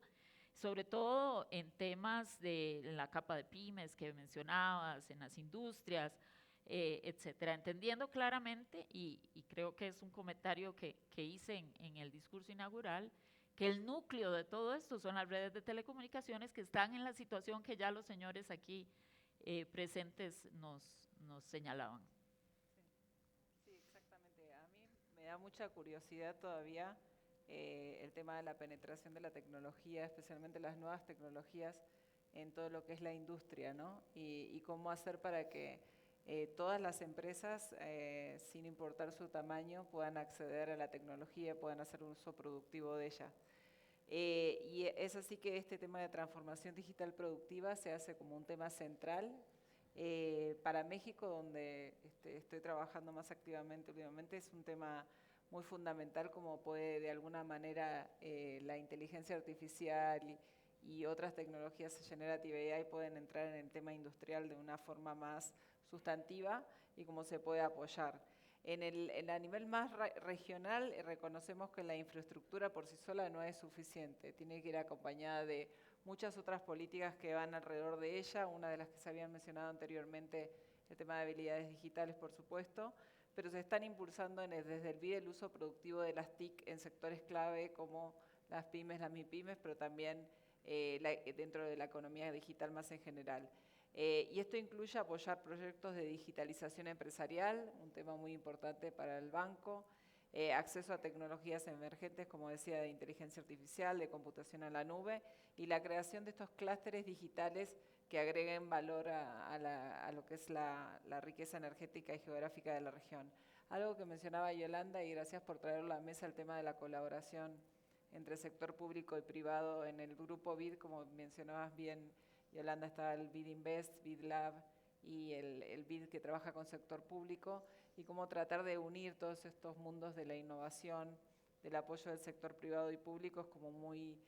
sobre todo en temas de la capa de pymes que mencionabas, en las industrias, etcétera, entendiendo claramente, y creo que es un comentario que hice en el discurso inaugural, que el núcleo de todo esto son las redes de telecomunicaciones que están en la situación que ya los señores aquí presentes nos señalaban. Sí, exactamente. A mí me da mucha curiosidad todavía el tema de la penetración de la tecnología, especialmente las nuevas tecnologías en todo lo que es la industria, ¿no? Y cómo hacer para que todas las empresas, sin importar su tamaño, puedan acceder a la tecnología, puedan hacer un uso productivo de ella. Y es así que este tema de transformación digital productiva se hace como un tema central para México, donde estoy trabajando más activamente últimamente. Es un tema muy fundamental, como puede de alguna manera la inteligencia artificial y otras tecnologías generative AI pueden entrar en el tema industrial de una forma más sustantiva y cómo se puede apoyar. A nivel más regional, reconocemos que la infraestructura por sí sola no es suficiente, tiene que ir acompañada de muchas otras políticas que van alrededor de ella, una de las que se habían mencionado anteriormente, el tema de habilidades digitales, por supuesto, pero se están impulsando desde el BID el uso productivo de las TIC en sectores clave como las pymes, las MIPYMES, pero también dentro de la economía digital más en general. Y esto incluye apoyar proyectos de digitalización empresarial, un tema muy importante para el banco, acceso a tecnologías emergentes, como decía, de inteligencia artificial, de computación en la nube, y la creación de estos clústeres digitales que agreguen valor a lo que es la riqueza energética y geográfica de la región. Algo que mencionaba Yolanda, y gracias por traerlo a la mesa, el tema de la colaboración entre sector público y privado en el grupo BID, como mencionabas bien, Yolanda, está el BID Invest, BID Lab y el BID que trabaja con sector público, y cómo tratar de unir todos estos mundos de la innovación, del apoyo del sector privado y público es como muy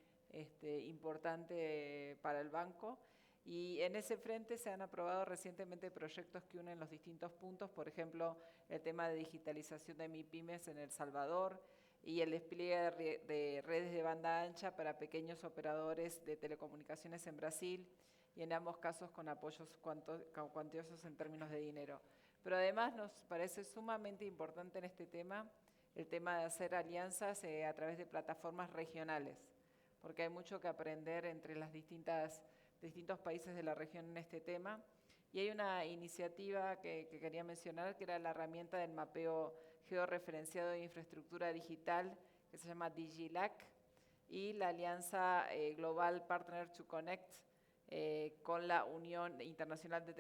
importante para el banco. Y en ese frente se han aprobado recientemente proyectos que unen los distintos puntos, por ejemplo, el tema de digitalización de MIPYMES en El Salvador y el despliegue de redes de banda ancha para pequeños operadores de telecomunicaciones en Brasil, y en ambos casos con apoyos cuantiosos en términos de dinero. Pero además nos parece sumamente importante en este tema el tema de hacer alianzas a través de plataformas regionales, porque hay mucho que aprender entre los distintos países de la región en este tema. Y hay una iniciativa que quería mencionar, que era la herramienta del mapeo georreferenciado de infraestructura digital, que se llama DigiLac, y la alianza Global Partner to Connect, con la Unión Internacional de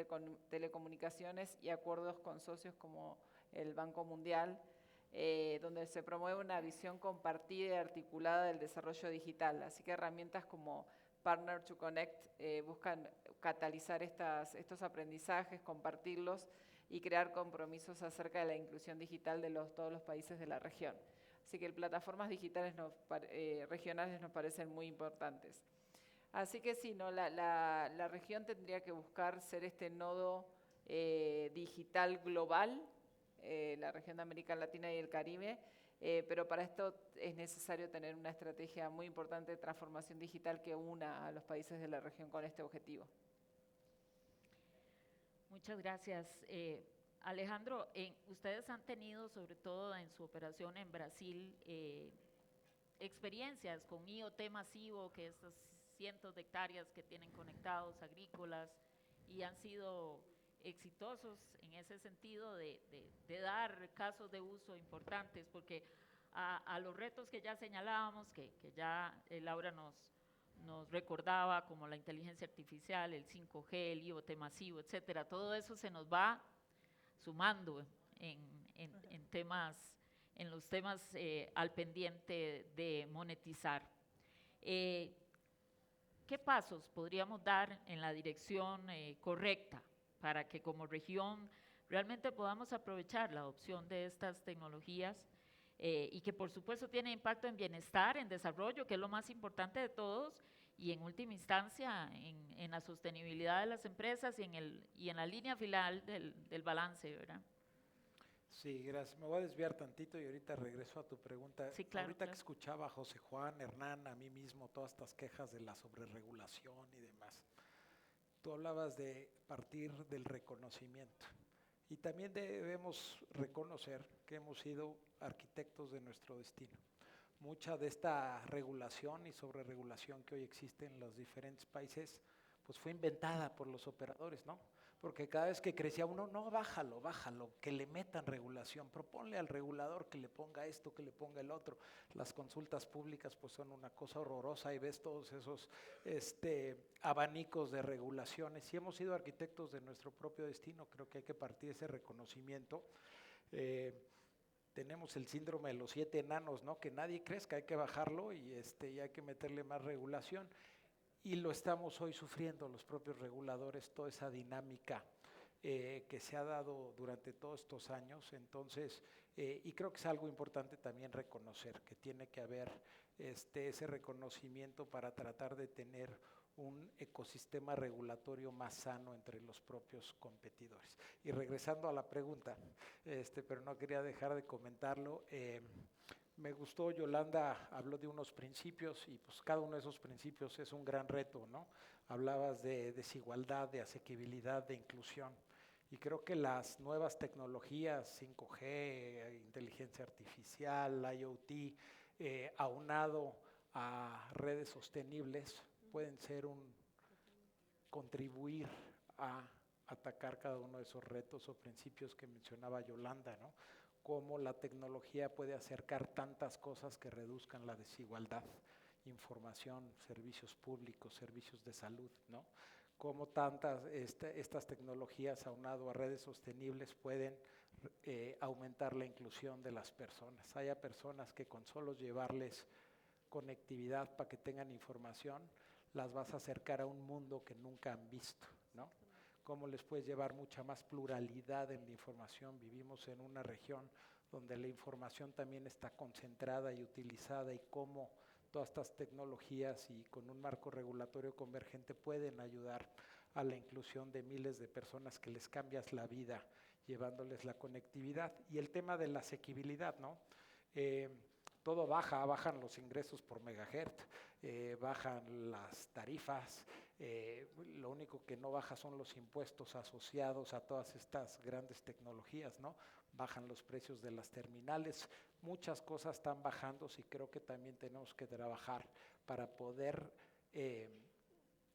Telecomunicaciones y acuerdos con socios como el Banco Mundial, donde se promueve una visión compartida y articulada del desarrollo digital. Así que herramientas como Partner to Connect buscan catalizar estos aprendizajes, compartirlos y crear compromisos acerca de la inclusión digital de todos los países de la región. Así que plataformas digitales regionales nos parecen muy importantes. Así que sí, la región tendría que buscar ser este nodo digital global, la región de América Latina y el Caribe, pero para esto es necesario tener una estrategia muy importante de transformación digital que una a los países de la región con este objetivo. Muchas gracias. Alejandro, ustedes han tenido, sobre todo en su operación en Brasil, experiencias con IoT masivo, que estas cientos de hectáreas que tienen conectados agrícolas, y han sido exitosos en ese sentido de dar casos de uso importantes, porque a los retos que ya señalábamos, que ya Laura nos recordaba, como la inteligencia artificial, el 5G, el IoT masivo, etcétera, todo eso se nos va sumando en temas, en los temas al pendiente de monetizar. ¿Qué pasos podríamos dar en la dirección correcta para que como región realmente podamos aprovechar la adopción de estas tecnologías y que por supuesto tiene impacto en bienestar, en desarrollo, que es lo más importante de todos, y en última instancia en la sostenibilidad de las empresas y en la línea final del balance, ¿verdad? Sí, gracias. Me voy a desviar tantito y ahorita regreso a tu pregunta. Sí, claro, Ahorita claro. que escuchaba a José Juan, Hernán, a mí mismo, todas estas quejas de la sobreregulación y demás, tú hablabas de partir del reconocimiento. Y también debemos reconocer que hemos sido arquitectos de nuestro destino. Mucha de esta regulación y sobreregulación que hoy existe en los diferentes países, pues fue inventada por los operadores, ¿no? Porque cada vez que crecía uno, no, bájalo, que le metan regulación, proponle al regulador que le ponga esto, que le ponga el otro. Las consultas públicas pues son una cosa horrorosa y ves todos esos abanicos de regulaciones. Y hemos sido arquitectos de nuestro propio destino, creo que hay que partir de ese reconocimiento. Tenemos el síndrome de los 7 enanos, ¿no? Que nadie crezca, hay que bajarlo y hay que meterle más regulación. Y lo estamos hoy sufriendo los propios reguladores, toda esa dinámica que se ha dado durante todos estos años. Entonces, y creo que es algo importante también reconocer, que tiene que haber ese reconocimiento para tratar de tener un ecosistema regulatorio más sano entre los propios competidores. Y regresando a la pregunta, pero no quería dejar de comentarlo, me gustó, Yolanda habló de unos principios y pues cada uno de esos principios es un gran reto, ¿no? Hablabas de desigualdad, de asequibilidad, de inclusión. Y creo que las nuevas tecnologías, 5G, inteligencia artificial, IoT, aunado a redes sostenibles, pueden ser contribuir a atacar cada uno de esos retos o principios que mencionaba Yolanda, ¿no? Cómo la tecnología puede acercar tantas cosas que reduzcan la desigualdad, información, servicios públicos, servicios de salud, ¿no? Cómo estas tecnologías aunado a redes sostenibles pueden aumentar la inclusión de las personas. Haya personas que con solo llevarles conectividad para que tengan información, las vas a acercar a un mundo que nunca han visto, ¿no? Cómo les puedes llevar mucha más pluralidad en la información. Vivimos en una región donde la información también está concentrada y utilizada, y cómo todas estas tecnologías y con un marco regulatorio convergente pueden ayudar a la inclusión de miles de personas, que les cambias la vida llevándoles la conectividad. Y el tema de la asequibilidad, ¿no? Todo bajan los ingresos por megahertz, bajan las tarifas, lo único que no baja son los impuestos asociados a todas estas grandes tecnologías, ¿no? Bajan los precios de las terminales, muchas cosas están bajando y creo que también tenemos que trabajar para poder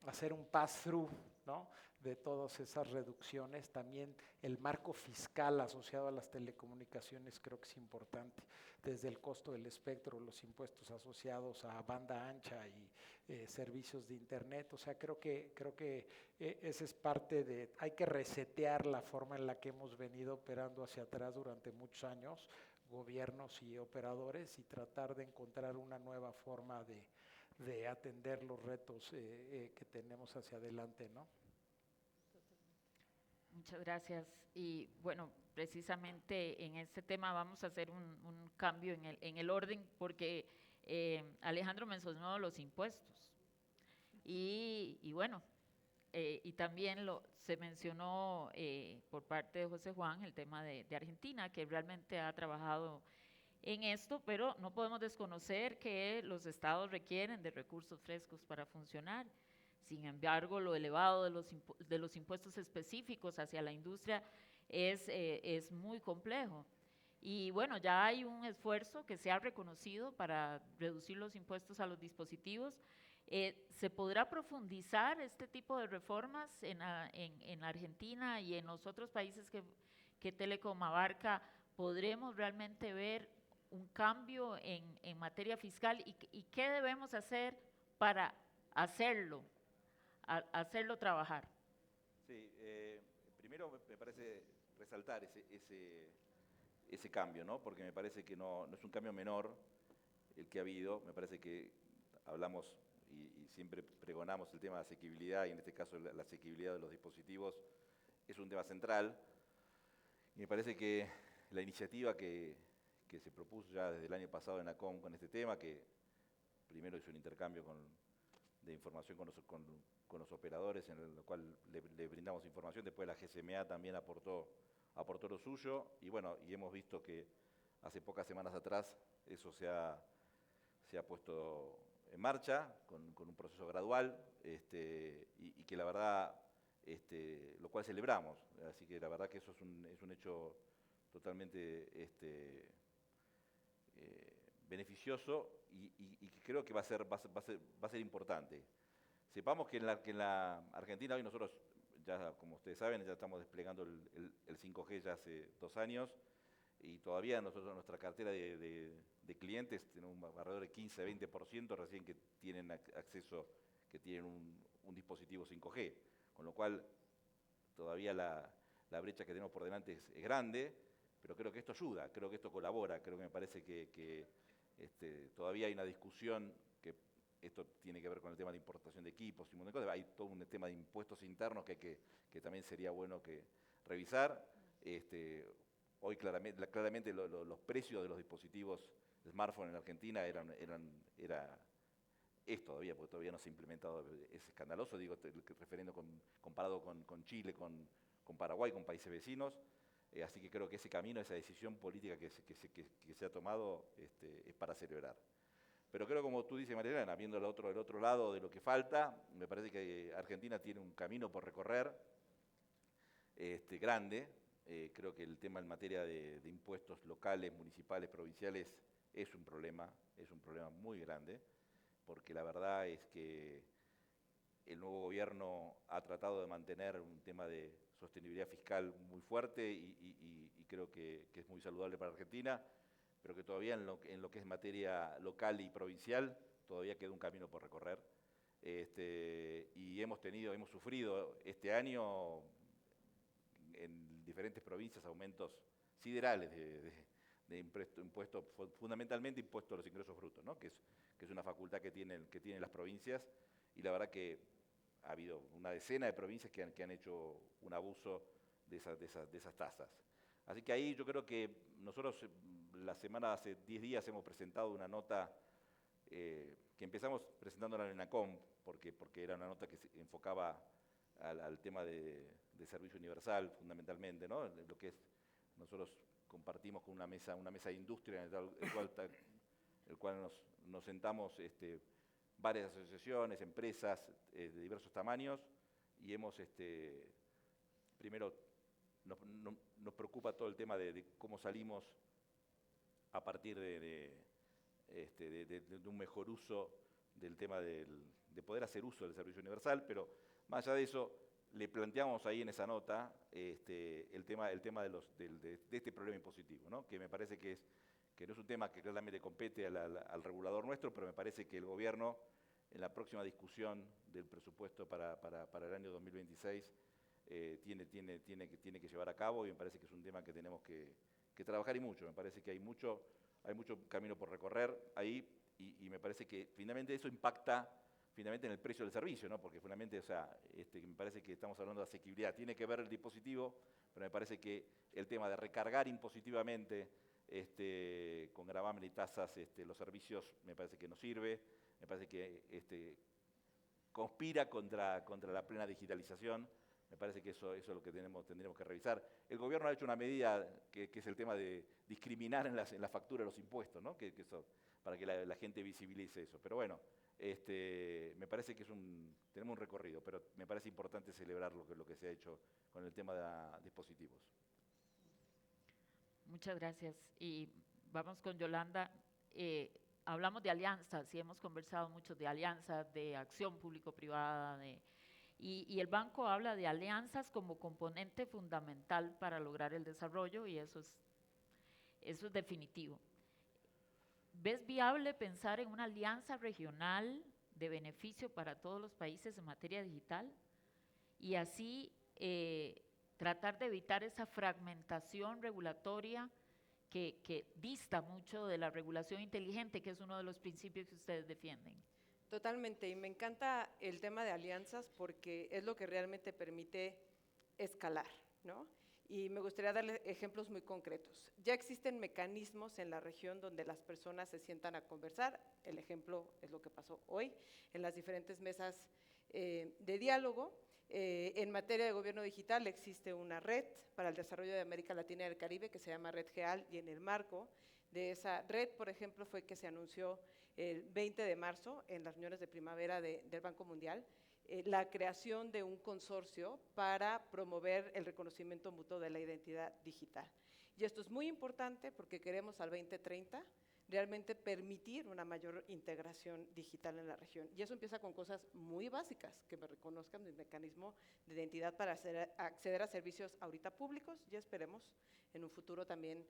hacer un pass-through, ¿no? De todas esas reducciones. También el marco fiscal asociado a las telecomunicaciones creo que es importante, desde el costo del espectro, los impuestos asociados a banda ancha y servicios de internet. O sea, creo que esa es parte de, hay que resetear la forma en la que hemos venido operando hacia atrás durante muchos años, gobiernos y operadores, y tratar de encontrar una nueva forma de atender los retos que tenemos hacia adelante, ¿no? Muchas gracias. Y bueno, precisamente en este tema vamos a hacer un cambio en el orden, porque Alejandro mencionó los impuestos. Y bueno, y también se mencionó por parte de José Juan el tema de Argentina, que realmente ha trabajado en esto, pero no podemos desconocer que los estados requieren de recursos frescos para funcionar. Sin embargo, lo elevado de los impuestos específicos hacia la industria es muy complejo. Y bueno, ya hay un esfuerzo que se ha reconocido para reducir los impuestos a los dispositivos. ¿Se podrá profundizar este tipo de reformas en Argentina y en los otros países que Telecom abarca? ¿Podremos realmente ver un cambio en materia fiscal y qué debemos hacer para hacerlo trabajar? Sí, primero me parece resaltar ese cambio, ¿no? Porque me parece que no es un cambio menor el que ha habido. Me parece que hablamos y siempre pregonamos el tema de asequibilidad, y en este caso la asequibilidad de los dispositivos es un tema central. Y me parece que la iniciativa que se propuso ya desde el año pasado en ACOM con este tema, que primero hizo un intercambio de información con los operadores, en el cual le brindamos información, después la GSMA también aportó lo suyo, y bueno, y hemos visto que hace pocas semanas atrás eso se ha puesto en marcha con un proceso gradual, y que la verdad, lo cual celebramos. Así que la verdad que eso es un hecho totalmente beneficioso, y que creo que va a ser importante. Sepamos que en la Argentina hoy nosotros, ya como ustedes saben, ya estamos desplegando el 5G ya hace 2 años, y todavía nosotros en nuestra cartera de clientes tenemos alrededor de 15-20% recién que tienen acceso, que tienen un dispositivo 5G, con lo cual todavía la brecha que tenemos por delante es grande, pero creo que esto ayuda, creo que esto colabora, creo que me parece que todavía hay una discusión, que esto tiene que ver con el tema de importación de equipos y un montón de cosas. Hay todo un tema de impuestos internos que también sería bueno que revisar. Hoy claramente los precios de los dispositivos de smartphone en Argentina es todavía, porque todavía no se ha implementado, es escandaloso, digo, refiriendo comparado con Chile, con Paraguay, con países vecinos. Así que creo que ese camino, esa decisión política que se ha tomado, es para celebrar. Pero creo, como tú dices, Marielena, viendo el otro lado de lo que falta, me parece que Argentina tiene un camino por recorrer grande. Creo que el tema en materia de impuestos locales, municipales, provinciales, es un problema muy grande, porque la verdad es que el nuevo gobierno ha tratado de mantener un tema de sostenibilidad fiscal muy fuerte, y creo que es muy saludable para Argentina, pero que todavía en lo que es materia local y provincial todavía queda un camino por recorrer. Y hemos sufrido este año en diferentes provincias aumentos siderales de impuestos, fundamentalmente impuestos a los ingresos brutos, ¿no? que es una facultad que tienen las provincias, y la verdad que ha habido una decena de provincias que han hecho un abuso de esas tasas. Así que ahí yo creo que nosotros hace 10 días hemos presentado una nota, que empezamos presentándola en ACOM, porque era una nota que se enfocaba al tema de servicio universal fundamentalmente, ¿no? Lo que es, nosotros compartimos con una mesa de industria en el cual nos sentamos varias asociaciones, empresas de diversos tamaños, y hemos, primero, nos preocupa todo el tema de cómo salimos a partir de un mejor uso del tema de poder hacer uso del servicio universal, pero más allá de eso, le planteamos ahí en esa nota el tema de este problema impositivo, ¿no? Que me parece que no es un tema que claramente compete al regulador nuestro, pero me parece que el gobierno, en la próxima discusión del presupuesto para el año 2026, tiene que llevar a cabo, y me parece que es un tema que tenemos que trabajar, y mucho. Me parece que hay mucho camino por recorrer ahí, y me parece que finalmente eso impacta finalmente en el precio del servicio, ¿no? Porque finalmente, o sea, me parece que estamos hablando de asequibilidad. Tiene que ver el dispositivo, pero me parece que el tema de recargar impositivamente con gravamen y tasas los servicios, me parece que no sirve. Me parece que conspira contra la plena digitalización. Me parece que eso es lo que tendremos que revisar. El gobierno ha hecho una medida que es el tema de discriminar en la factura de los impuestos, ¿no? Que eso, para que la gente visibilice eso. Pero bueno, me parece que tenemos un recorrido, pero me parece importante celebrar lo que se ha hecho con el tema de dispositivos. Muchas gracias. Y vamos con Yolanda. Hablamos de alianzas y hemos conversado mucho de alianzas, de acción público-privada, y el banco habla de alianzas como componente fundamental para lograr el desarrollo, y eso es definitivo. ¿Ves viable pensar en una alianza regional de beneficio para todos los países en materia digital? Y así tratar de evitar esa fragmentación regulatoria que dista mucho de la regulación inteligente, que es uno de los principios que ustedes defienden. Totalmente, y me encanta el tema de alianzas porque es lo que realmente permite escalar, ¿no? Y me gustaría darle ejemplos muy concretos. Ya existen mecanismos en la región donde las personas se sientan a conversar. El ejemplo es lo que pasó hoy en las diferentes mesas de diálogo. En materia de gobierno digital existe una red para el desarrollo de América Latina y el Caribe que se llama Red GEAL, y en el marco de esa red, por ejemplo, fue que se anunció el 20 de marzo en las reuniones de primavera del Banco Mundial la creación de un consorcio para promover el reconocimiento mutuo de la identidad digital. Y esto es muy importante porque queremos al 2030 realmente permitir una mayor integración digital en la región. Y eso empieza con cosas muy básicas, que me reconozcan el mecanismo de identidad para acceder a servicios ahorita públicos y esperemos en un futuro también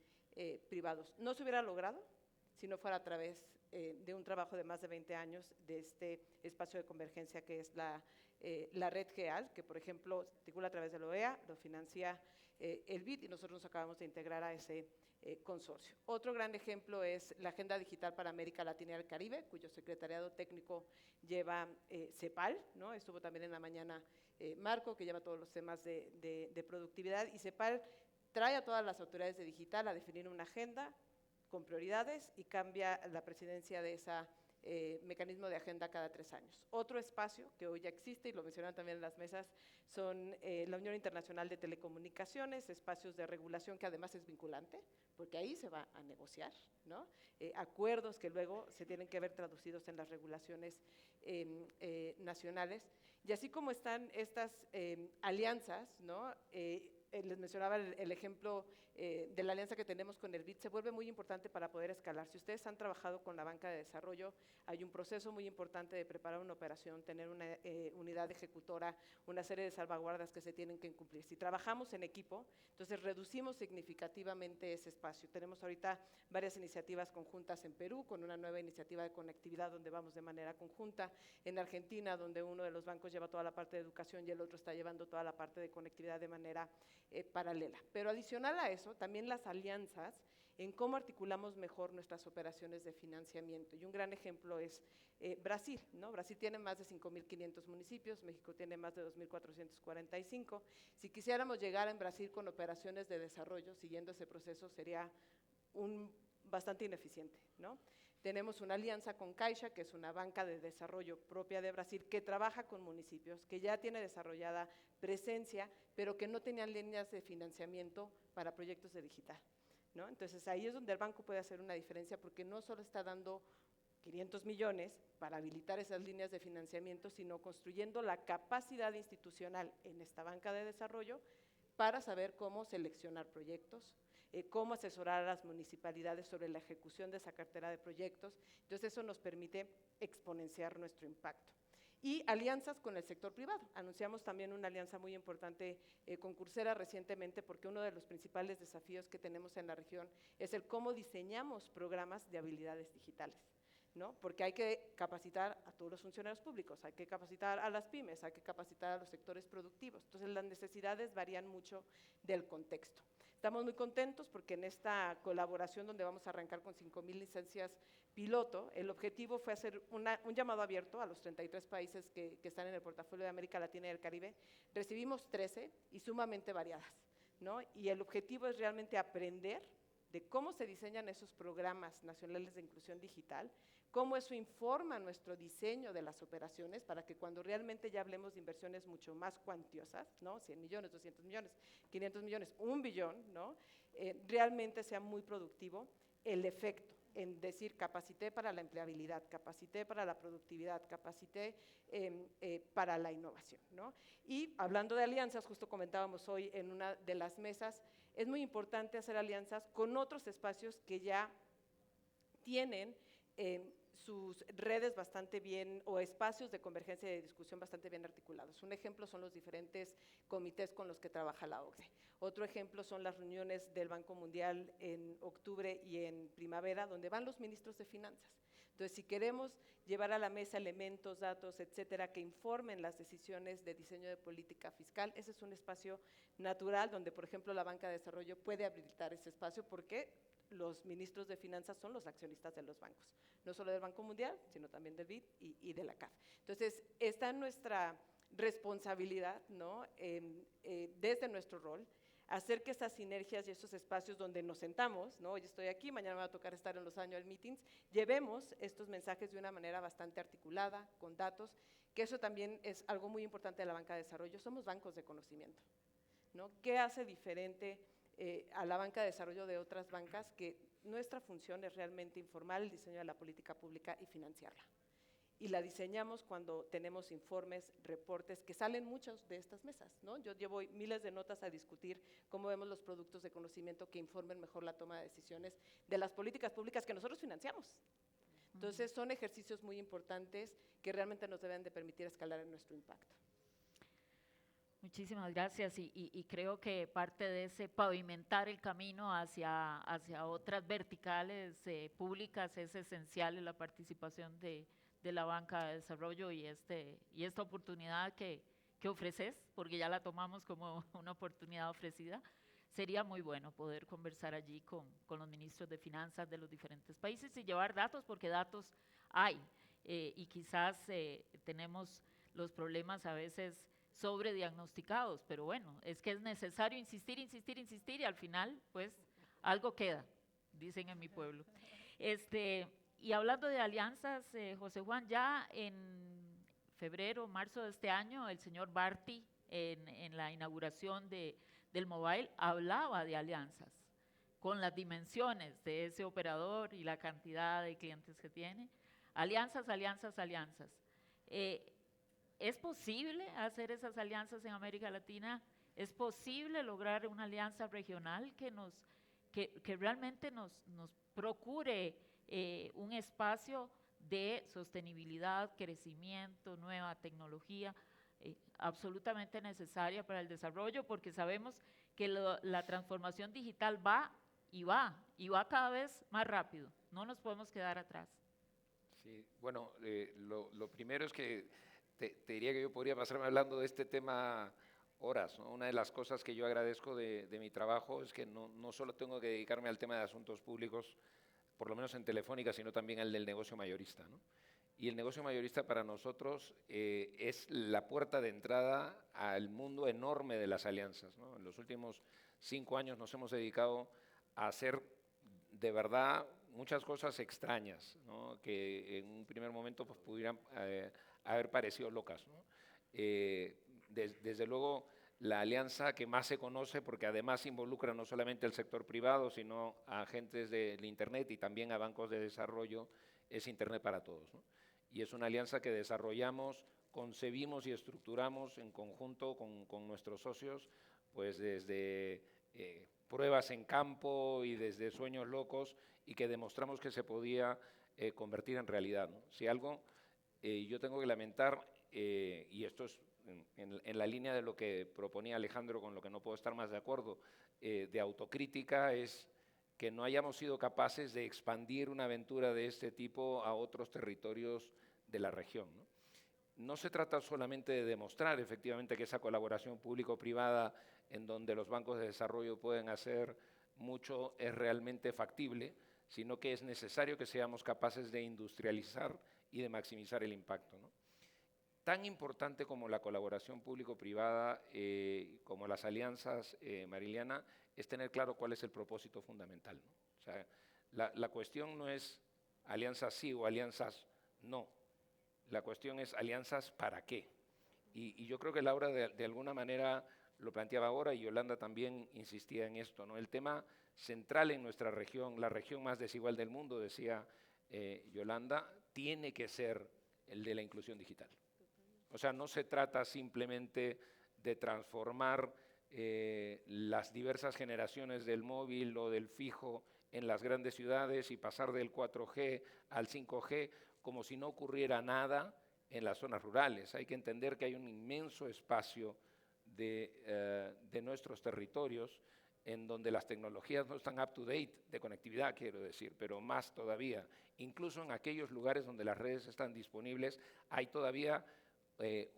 privados. No se hubiera logrado si no fuera a través de un trabajo de más de 20 años de este espacio de convergencia que es la red GEAL, que por ejemplo se articula a través de la OEA, lo financia el BID y nosotros nos acabamos de integrar a ese consorcio. Otro gran ejemplo es la Agenda Digital para América Latina y el Caribe, cuyo secretariado técnico lleva CEPAL, ¿no? Estuvo también en la mañana Marco, que lleva todos los temas de productividad, y CEPAL trae a todas las autoridades de digital a definir una agenda con prioridades y cambia la presidencia de ese mecanismo de agenda cada 3 años. Otro espacio que hoy ya existe, y lo mencionaron también en las mesas, son la Unión Internacional de Telecomunicaciones, espacios de regulación que además es vinculante, porque ahí se va a negociar, ¿no? Acuerdos que luego se tienen que ver traducidos en las regulaciones nacionales. Y así como están estas alianzas, ¿no? Les mencionaba el ejemplo de la alianza que tenemos con el BID, se vuelve muy importante para poder escalar. Si ustedes han trabajado con la banca de desarrollo, hay un proceso muy importante de preparar una operación, tener una unidad ejecutora, una serie de salvaguardas que se tienen que cumplir. Si trabajamos en equipo, entonces reducimos significativamente ese espacio. Tenemos ahorita varias iniciativas conjuntas en Perú, con una nueva iniciativa de conectividad donde vamos de manera conjunta, en Argentina, donde uno de los bancos lleva toda la parte de educación y el otro está llevando toda la parte de conectividad de manera paralela. Pero adicional a eso, también las alianzas en cómo articulamos mejor nuestras operaciones de financiamiento. Y un gran ejemplo es Brasil, ¿no? Brasil tiene más de 5.500 municipios, México tiene más de 2.445. Si quisiéramos llegar en Brasil con operaciones de desarrollo, siguiendo ese proceso, sería bastante ineficiente, ¿no? Tenemos una alianza con Caixa, que es una banca de desarrollo propia de Brasil, que trabaja con municipios, que ya tiene desarrollada presencia, pero que no tenían líneas de financiamiento para proyectos de digital, ¿no? Entonces ahí es donde el banco puede hacer una diferencia, porque no solo está dando 500 millones para habilitar esas líneas de financiamiento, sino construyendo la capacidad institucional en esta banca de desarrollo para saber cómo seleccionar proyectos, cómo asesorar a las municipalidades sobre la ejecución de esa cartera de proyectos. Entonces eso nos permite exponenciar nuestro impacto. Y alianzas con el sector privado. Anunciamos también una alianza muy importante con Coursera recientemente, porque uno de los principales desafíos que tenemos en la región es el cómo diseñamos programas de habilidades digitales, ¿no? Porque hay que capacitar a todos los funcionarios públicos, hay que capacitar a las pymes, hay que capacitar a los sectores productivos. Entonces las necesidades varían mucho del contexto. Estamos muy contentos porque en esta colaboración donde vamos a arrancar con 5,000 licencias piloto, el objetivo fue hacer un llamado abierto a los 33 países que están en el portafolio de América Latina y el Caribe. Recibimos 13 y sumamente variadas, ¿no? Y el objetivo es realmente aprender de cómo se diseñan esos programas nacionales de inclusión digital, cómo eso informa nuestro diseño de las operaciones para que cuando realmente ya hablemos de inversiones mucho más cuantiosas, ¿no? 100 millones, 200 millones, 500 millones, 1 billón, ¿no? Realmente sea muy productivo el efecto en decir capacité para la empleabilidad, capacité para la productividad, capacité para la innovación, ¿no? Y hablando de alianzas, justo comentábamos hoy en una de las mesas, es muy importante hacer alianzas con otros espacios que ya tienen sus redes bastante bien o espacios de convergencia y de discusión bastante bien articulados. Un ejemplo son los diferentes comités con los que trabaja la OCDE. Otro ejemplo son las reuniones del Banco Mundial en octubre y en primavera, donde van los ministros de finanzas. Entonces, si queremos llevar a la mesa elementos, datos, etcétera, que informen las decisiones de diseño de política fiscal, ese es un espacio natural donde, por ejemplo, la banca de desarrollo puede habilitar ese espacio porque los ministros de finanzas son los accionistas de los bancos, no solo del Banco Mundial, sino también del BID y de la CAF. Entonces, está en nuestra responsabilidad, ¿no? Desde nuestro rol, hacer que estas sinergias y estos espacios donde nos sentamos, ¿no? Hoy estoy aquí, mañana me va a tocar estar en los annual meetings, llevemos estos mensajes de una manera bastante articulada, con datos, que eso también es algo muy importante de la banca de desarrollo. Somos bancos de conocimiento, ¿no? ¿Qué hace diferente a la banca de desarrollo de otras bancas? Que nuestra función es realmente informar el diseño de la política pública y financiarla. Y la diseñamos cuando tenemos informes, reportes, que salen muchas de estas mesas, ¿no? Yo llevo miles de notas a discutir cómo vemos los productos de conocimiento que informen mejor la toma de decisiones de las políticas públicas que nosotros financiamos. Entonces, son ejercicios muy importantes que realmente nos deben de permitir escalar en nuestro impacto. Muchísimas gracias y creo que parte de ese pavimentar el camino hacia otras verticales públicas es esencial en la participación de la banca de desarrollo y esta oportunidad que ofreces, porque ya la tomamos como una oportunidad ofrecida. Sería muy bueno poder conversar allí con los ministros de finanzas de los diferentes países y llevar datos, porque datos hay y quizás tenemos los problemas a veces sobrediagnosticados, pero bueno, es que es necesario insistir, insistir, insistir y al final pues algo queda, dicen en mi pueblo. Y hablando de alianzas, José Juan, ya en febrero, marzo de este año, el señor Barty en la inauguración del Mobile hablaba de alianzas con las dimensiones de ese operador y la cantidad de clientes que tiene. Alianzas, alianzas, alianzas. ¿Es posible hacer esas alianzas en América Latina? ¿Es posible lograr una alianza regional que realmente nos procure un espacio de sostenibilidad, crecimiento, nueva tecnología, absolutamente necesaria para el desarrollo? Porque sabemos que la transformación digital va cada vez más rápido, no nos podemos quedar atrás. Sí, bueno, lo primero es que te diría que yo podría pasarme hablando de este tema horas, ¿no? Una de las cosas que yo agradezco de mi trabajo es que no solo tengo que dedicarme al tema de asuntos públicos, por lo menos en Telefónica, sino también al del negocio mayorista, ¿no? Y el negocio mayorista para nosotros es la puerta de entrada al mundo enorme de las alianzas, ¿no? En los últimos 5 años nos hemos dedicado a hacer de verdad muchas cosas extrañas, ¿no? Que en un primer momento pues, pudieran haber parecido locas, ¿no? Desde luego, la alianza que más se conoce, porque además involucra no solamente al sector privado, sino a agentes del Internet y también a bancos de desarrollo, es Internet para Todos, ¿no? Y es una alianza que desarrollamos, concebimos y estructuramos en conjunto con nuestros socios, pues desde pruebas en campo y desde sueños locos, y que demostramos que se podía convertir en realidad, ¿no? Si algo yo tengo que lamentar, y esto es en la línea de lo que proponía Alejandro, con lo que no puedo estar más de acuerdo, de autocrítica, es que no hayamos sido capaces de expandir una aventura de este tipo a otros territorios de la región, ¿no? No se trata solamente de demostrar efectivamente que esa colaboración público-privada en donde los bancos de desarrollo pueden hacer mucho es realmente factible, sino que es necesario que seamos capaces de industrializar y de maximizar el impacto, ¿no? Tan importante como la colaboración público-privada, como las alianzas, Mariliana, es tener claro cuál es el propósito fundamental, ¿no? O sea, la cuestión no es alianzas sí o alianzas no. La cuestión es alianzas para qué. Y yo creo que Laura de alguna manera lo planteaba ahora y Yolanda también insistía en esto, ¿no? El tema central en nuestra región, la región más desigual del mundo, decía Yolanda, tiene que ser el de la inclusión digital. O sea, no se trata simplemente de transformar las diversas generaciones del móvil o del fijo en las grandes ciudades y pasar del 4G al 5G como si no ocurriera nada en las zonas rurales. Hay que entender que hay un inmenso espacio de nuestros territorios en donde las tecnologías no están up to date, de conectividad quiero decir, pero más todavía, incluso en aquellos lugares donde las redes están disponibles, hay todavía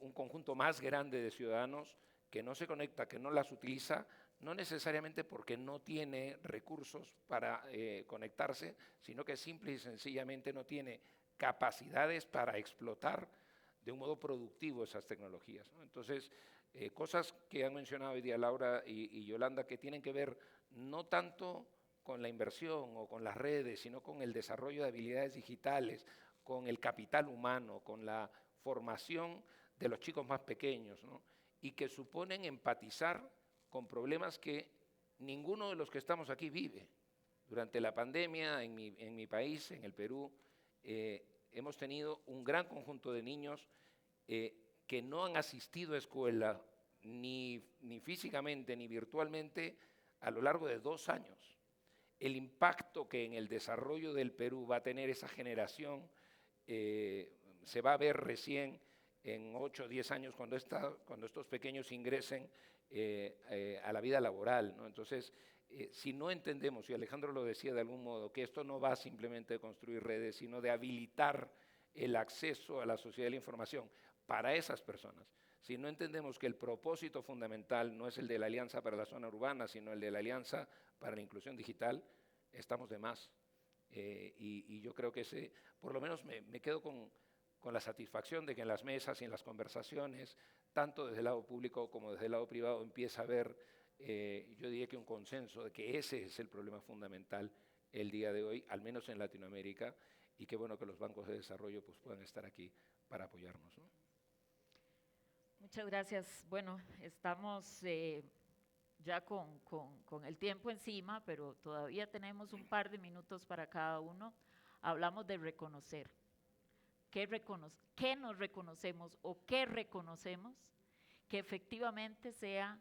un conjunto más grande de ciudadanos que no se conecta, que no las utiliza, no necesariamente porque no tiene recursos para conectarse, sino que simple y sencillamente no tiene capacidades para explotar de un modo productivo esas tecnologías, ¿no? Entonces, cosas que han mencionado hoy día Laura y Yolanda que tienen que ver no tanto con la inversión o con las redes, sino con el desarrollo de habilidades digitales, con el capital humano, con la formación de los chicos más pequeños, ¿no? Y que suponen empatizar con problemas que ninguno de los que estamos aquí vive. Durante la pandemia en mi país, en el Perú, hemos tenido un gran conjunto de niños que no han asistido a escuela ni físicamente ni virtualmente a lo largo de 2 años. El impacto que en el desarrollo del Perú va a tener esa generación se va a ver recién en 8 o 10 años cuando estos pequeños ingresen a la vida laboral, ¿no? Entonces, si no entendemos, y Alejandro lo decía de algún modo, que esto no va simplemente de construir redes, sino de habilitar el acceso a la sociedad de la información para esas personas. Si no entendemos que el propósito fundamental no es el de la Alianza para la Zona Urbana, sino el de la Alianza para la Inclusión Digital, estamos de más. Y yo creo que por lo menos me quedo con la satisfacción de que en las mesas y en las conversaciones, tanto desde el lado público como desde el lado privado, empieza a haber, yo diría que un consenso de que ese es el problema fundamental el día de hoy, al menos en Latinoamérica, y qué bueno que los bancos de desarrollo pues, puedan estar aquí para apoyarnos, ¿no? Muchas gracias. Bueno, estamos ya con el tiempo encima, pero todavía tenemos un par de minutos para cada uno. Hablamos de reconocer. ¿Qué nos reconocemos o qué reconocemos que efectivamente sea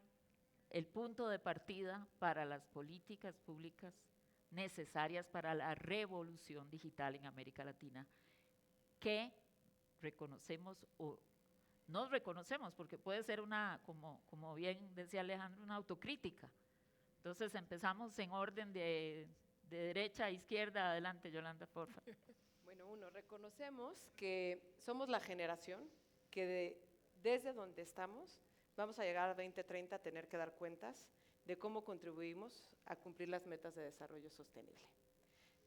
el punto de partida para las políticas públicas necesarias para la revolución digital en América Latina? ¿Qué reconocemos o no reconocemos? Porque puede ser como bien decía Alejandro, una autocrítica. Entonces empezamos en orden de derecha a izquierda. Adelante, Yolanda, por favor. Bueno, reconocemos que somos la generación que desde donde estamos vamos a llegar a 2030 a tener que dar cuentas de cómo contribuimos a cumplir las metas de desarrollo sostenible.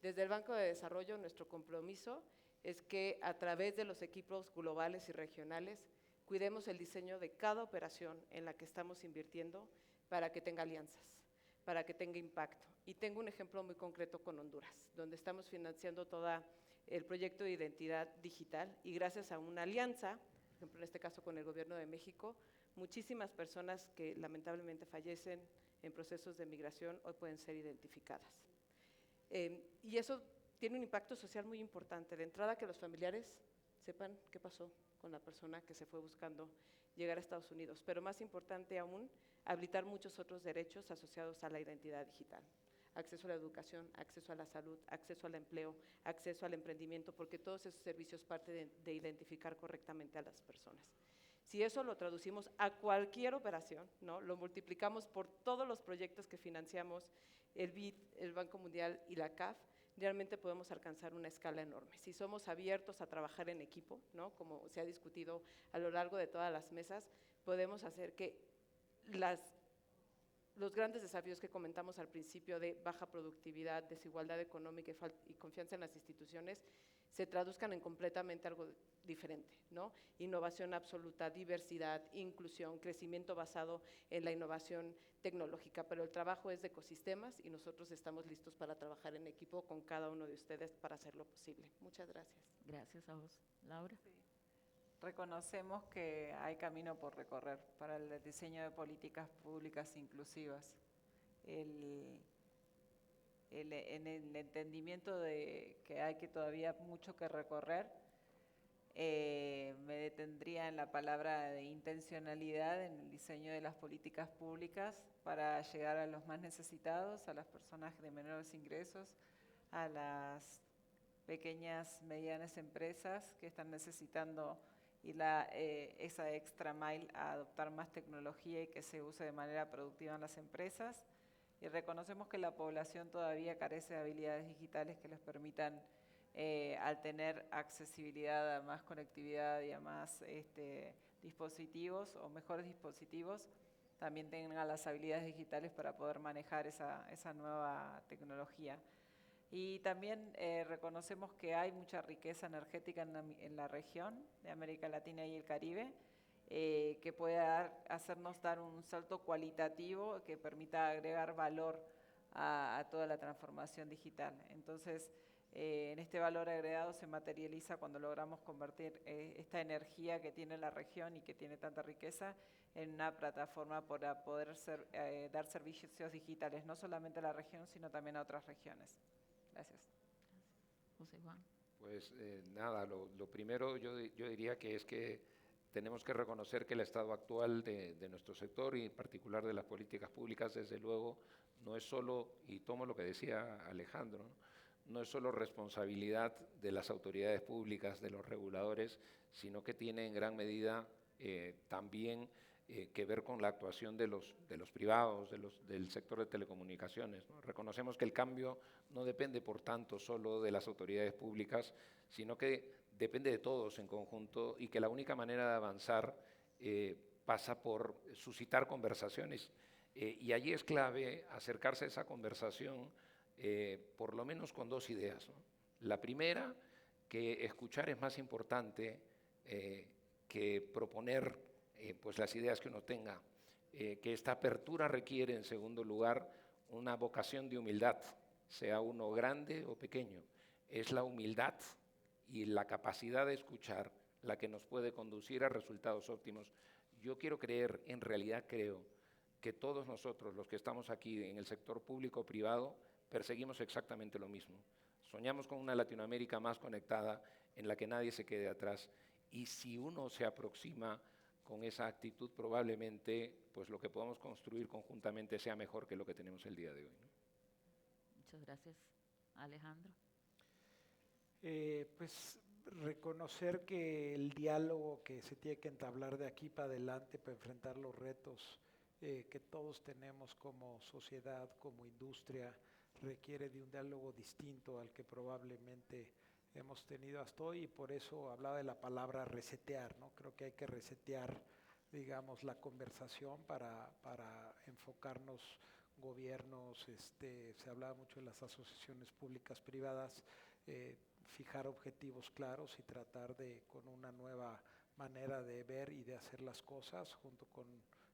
Desde el Banco de Desarrollo, nuestro compromiso es que a través de los equipos globales y regionales cuidemos el diseño de cada operación en la que estamos invirtiendo para que tenga alianzas, para que tenga impacto. Y tengo un ejemplo muy concreto con Honduras, donde estamos financiando todo el proyecto de identidad digital y gracias a una alianza, por ejemplo en este caso con el Gobierno de México, muchísimas personas que lamentablemente fallecen en procesos de migración hoy pueden ser identificadas. Y eso tiene un impacto social muy importante. De entrada, que los familiares sepan qué pasó con la persona que se fue buscando llegar a Estados Unidos, pero más importante aún, habilitar muchos otros derechos asociados a la identidad digital. Acceso a la educación, acceso a la salud, acceso al empleo, acceso al emprendimiento, porque todos esos servicios parten de identificar correctamente a las personas. Si eso lo traducimos a cualquier operación, ¿no? Lo multiplicamos por todos los proyectos que financiamos, el BID, el Banco Mundial y la CAF, realmente podemos alcanzar una escala enorme. Si somos abiertos a trabajar en equipo, ¿no? Como se ha discutido a lo largo de todas las mesas, podemos hacer que los grandes desafíos que comentamos al principio de baja productividad, desigualdad económica y confianza en las instituciones se traduzcan en completamente algo diferente, ¿no? Innovación absoluta, diversidad, inclusión, crecimiento basado en la innovación tecnológica, pero el trabajo es de ecosistemas y nosotros estamos listos para trabajar en equipo con cada uno de ustedes para hacerlo posible. Muchas gracias. Gracias a vos. Laura. Sí. Reconocemos que hay camino por recorrer para el diseño de políticas públicas inclusivas. En el entendimiento de que hay que todavía mucho que recorrer, me detendría en la palabra de intencionalidad en el diseño de las políticas públicas para llegar a los más necesitados, a las personas de menores ingresos, a las pequeñas, medianas empresas que están necesitando y esa extra mile a adoptar más tecnología y que se use de manera productiva en las empresas, y reconocemos que la población todavía carece de habilidades digitales que les permitan, al tener accesibilidad a más conectividad y a más dispositivos o mejores dispositivos, también tengan las habilidades digitales para poder manejar esa nueva tecnología. Y también reconocemos que hay mucha riqueza energética en la región de América Latina y el Caribe, que puede hacernos dar un salto cualitativo que permita agregar valor a toda la transformación digital. Entonces, en este valor agregado se materializa cuando logramos convertir esta energía que tiene la región y que tiene tanta riqueza en una plataforma para poder dar servicios digitales, no solamente a la región, sino también a otras regiones. Gracias. José Juan. Pues nada, lo primero yo diría que es que tenemos que reconocer que el estado actual de nuestro sector y en particular de las políticas públicas, desde luego, no es solo, y tomo lo que decía Alejandro, no es solo responsabilidad de las autoridades públicas, de los reguladores, sino que tiene en gran medida también que ver con la actuación de los privados, del sector de telecomunicaciones, ¿no? Reconocemos que el cambio no depende, por tanto, solo de las autoridades públicas, sino que depende de todos en conjunto y que la única manera de avanzar pasa por suscitar conversaciones. Y allí es clave acercarse a esa conversación por lo menos con dos ideas, ¿no? La primera, que escuchar es más importante que proponer pues las ideas que uno tenga, que esta apertura requiere, en segundo lugar, una vocación de humildad, sea uno grande o pequeño. Es la humildad y la capacidad de escuchar la que nos puede conducir a resultados óptimos. Yo quiero creer, en realidad creo, que todos nosotros, los que estamos aquí en el sector público o privado, perseguimos exactamente lo mismo. Soñamos con una Latinoamérica más conectada, en la que nadie se quede atrás. Y si uno se aproxima con esa actitud, probablemente pues lo que podamos construir conjuntamente sea mejor que lo que tenemos el día de hoy, ¿no? Muchas gracias. Alejandro. Pues reconocer que el diálogo que se tiene que entablar de aquí para adelante para enfrentar los retos que todos tenemos como sociedad, como industria, requiere de un diálogo distinto al que probablemente hemos tenido hasta hoy, y por eso hablaba de la palabra resetear, ¿no? Creo que hay que resetear, digamos, la conversación para enfocarnos gobiernos, se hablaba mucho de las asociaciones públicas privadas, fijar objetivos claros y tratar de, con una nueva manera de ver y de hacer las cosas, junto con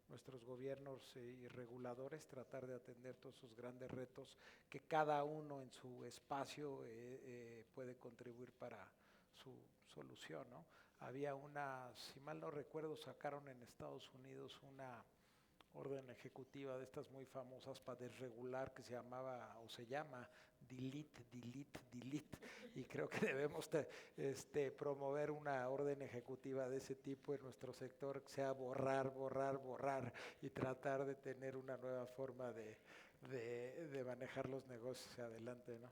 nuestros gobiernos y reguladores, tratar de atender todos esos grandes retos que cada uno en su espacio puede contribuir para su solución, ¿no? Había una, si mal no recuerdo, sacaron en Estados Unidos una orden ejecutiva de estas muy famosas para desregular, que se llamaba o se llama delete, delete, delete, y creo que debemos promover una orden ejecutiva de ese tipo en nuestro sector, que sea borrar, borrar, borrar, y tratar de tener una nueva forma de manejar los negocios hacia adelante, ¿no?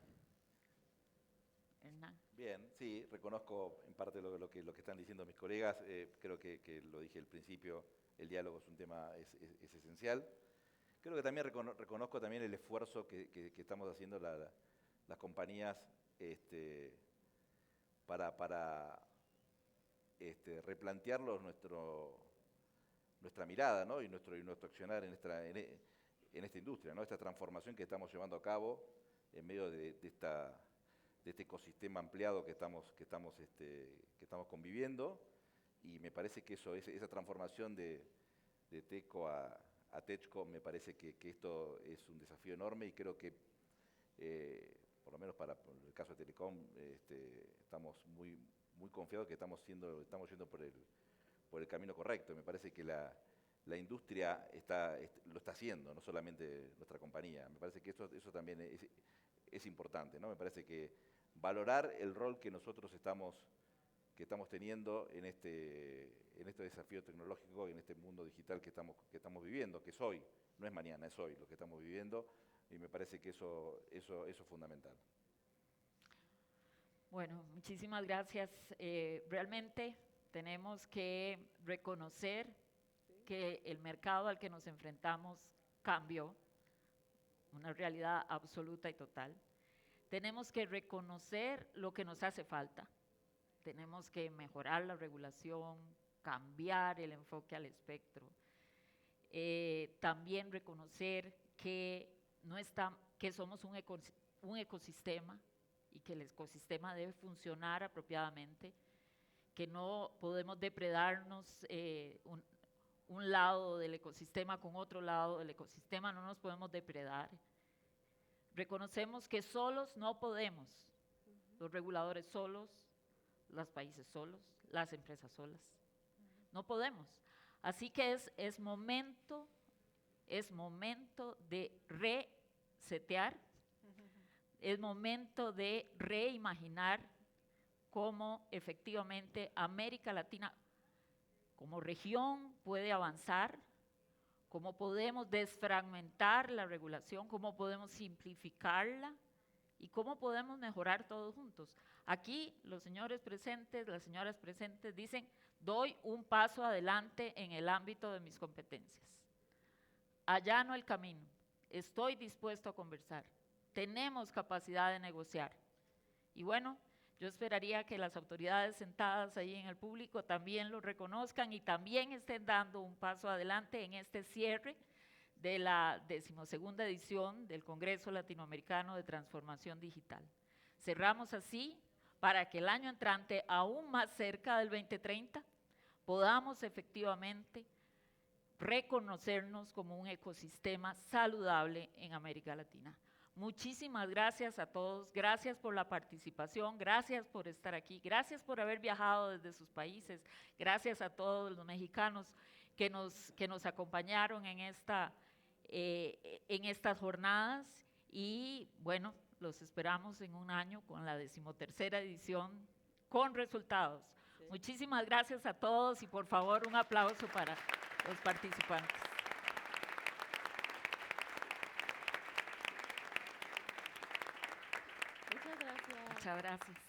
Hernán. Bien, sí, reconozco en parte lo que están diciendo mis colegas, creo que lo dije al principio, el diálogo es un tema, es esencial. Creo que también reconozco también el esfuerzo que estamos haciendo las compañías para replantearlos nuestra mirada, ¿no? y nuestro accionar en esta industria, ¿no? Esta transformación que estamos llevando a cabo en medio de este ecosistema ampliado que estamos conviviendo, y me parece que esa transformación de Teco a Techco, me parece que esto es un desafío enorme, y creo que, por lo menos para el caso de Telecom, estamos muy, muy confiados que estamos yendo por el camino correcto. Me parece que la industria lo está haciendo, no solamente nuestra compañía. Me parece que eso también es importante, ¿no? Me parece que valorar el rol que nosotros estamos teniendo en este desafío tecnológico, en este mundo digital que estamos viviendo, que es hoy, no es mañana, es hoy lo que estamos viviendo, y me parece que eso es fundamental. Bueno, muchísimas gracias. Realmente tenemos que reconocer que el mercado al que nos enfrentamos cambió una realidad absoluta y total. Tenemos que reconocer lo que nos hace falta. Tenemos que mejorar la regulación, cambiar el enfoque al espectro. También reconocer que, que somos un ecosistema y que el ecosistema debe funcionar apropiadamente, que no podemos depredarnos un lado del ecosistema con otro lado del ecosistema, no nos podemos depredar. Reconocemos que solos no podemos, los reguladores solos, los países solos, las empresas solas, no podemos. Así que es momento de resetear, es momento de reimaginar cómo efectivamente América Latina como región puede avanzar, cómo podemos desfragmentar la regulación, cómo podemos simplificarla y cómo podemos mejorar todos juntos. Aquí los señores presentes, las señoras presentes dicen, doy un paso adelante en el ámbito de mis competencias. Allano el camino, estoy dispuesto a conversar, tenemos capacidad de negociar. Y bueno, yo esperaría que las autoridades sentadas ahí en el público también lo reconozcan y también estén dando un paso adelante en este cierre de la 12ª edición del Congreso Latinoamericano de Transformación Digital. Cerramos así para que el año entrante, aún más cerca del 2030, podamos efectivamente reconocernos como un ecosistema saludable en América Latina. Muchísimas gracias a todos, gracias por la participación, gracias por estar aquí, gracias por haber viajado desde sus países, gracias a todos los mexicanos que nos acompañaron en estas jornadas y bueno, los esperamos en un año con la 13ª edición con resultados. Sí. Muchísimas gracias a todos y por favor un aplauso para los participantes. Muchas gracias. Muchas gracias.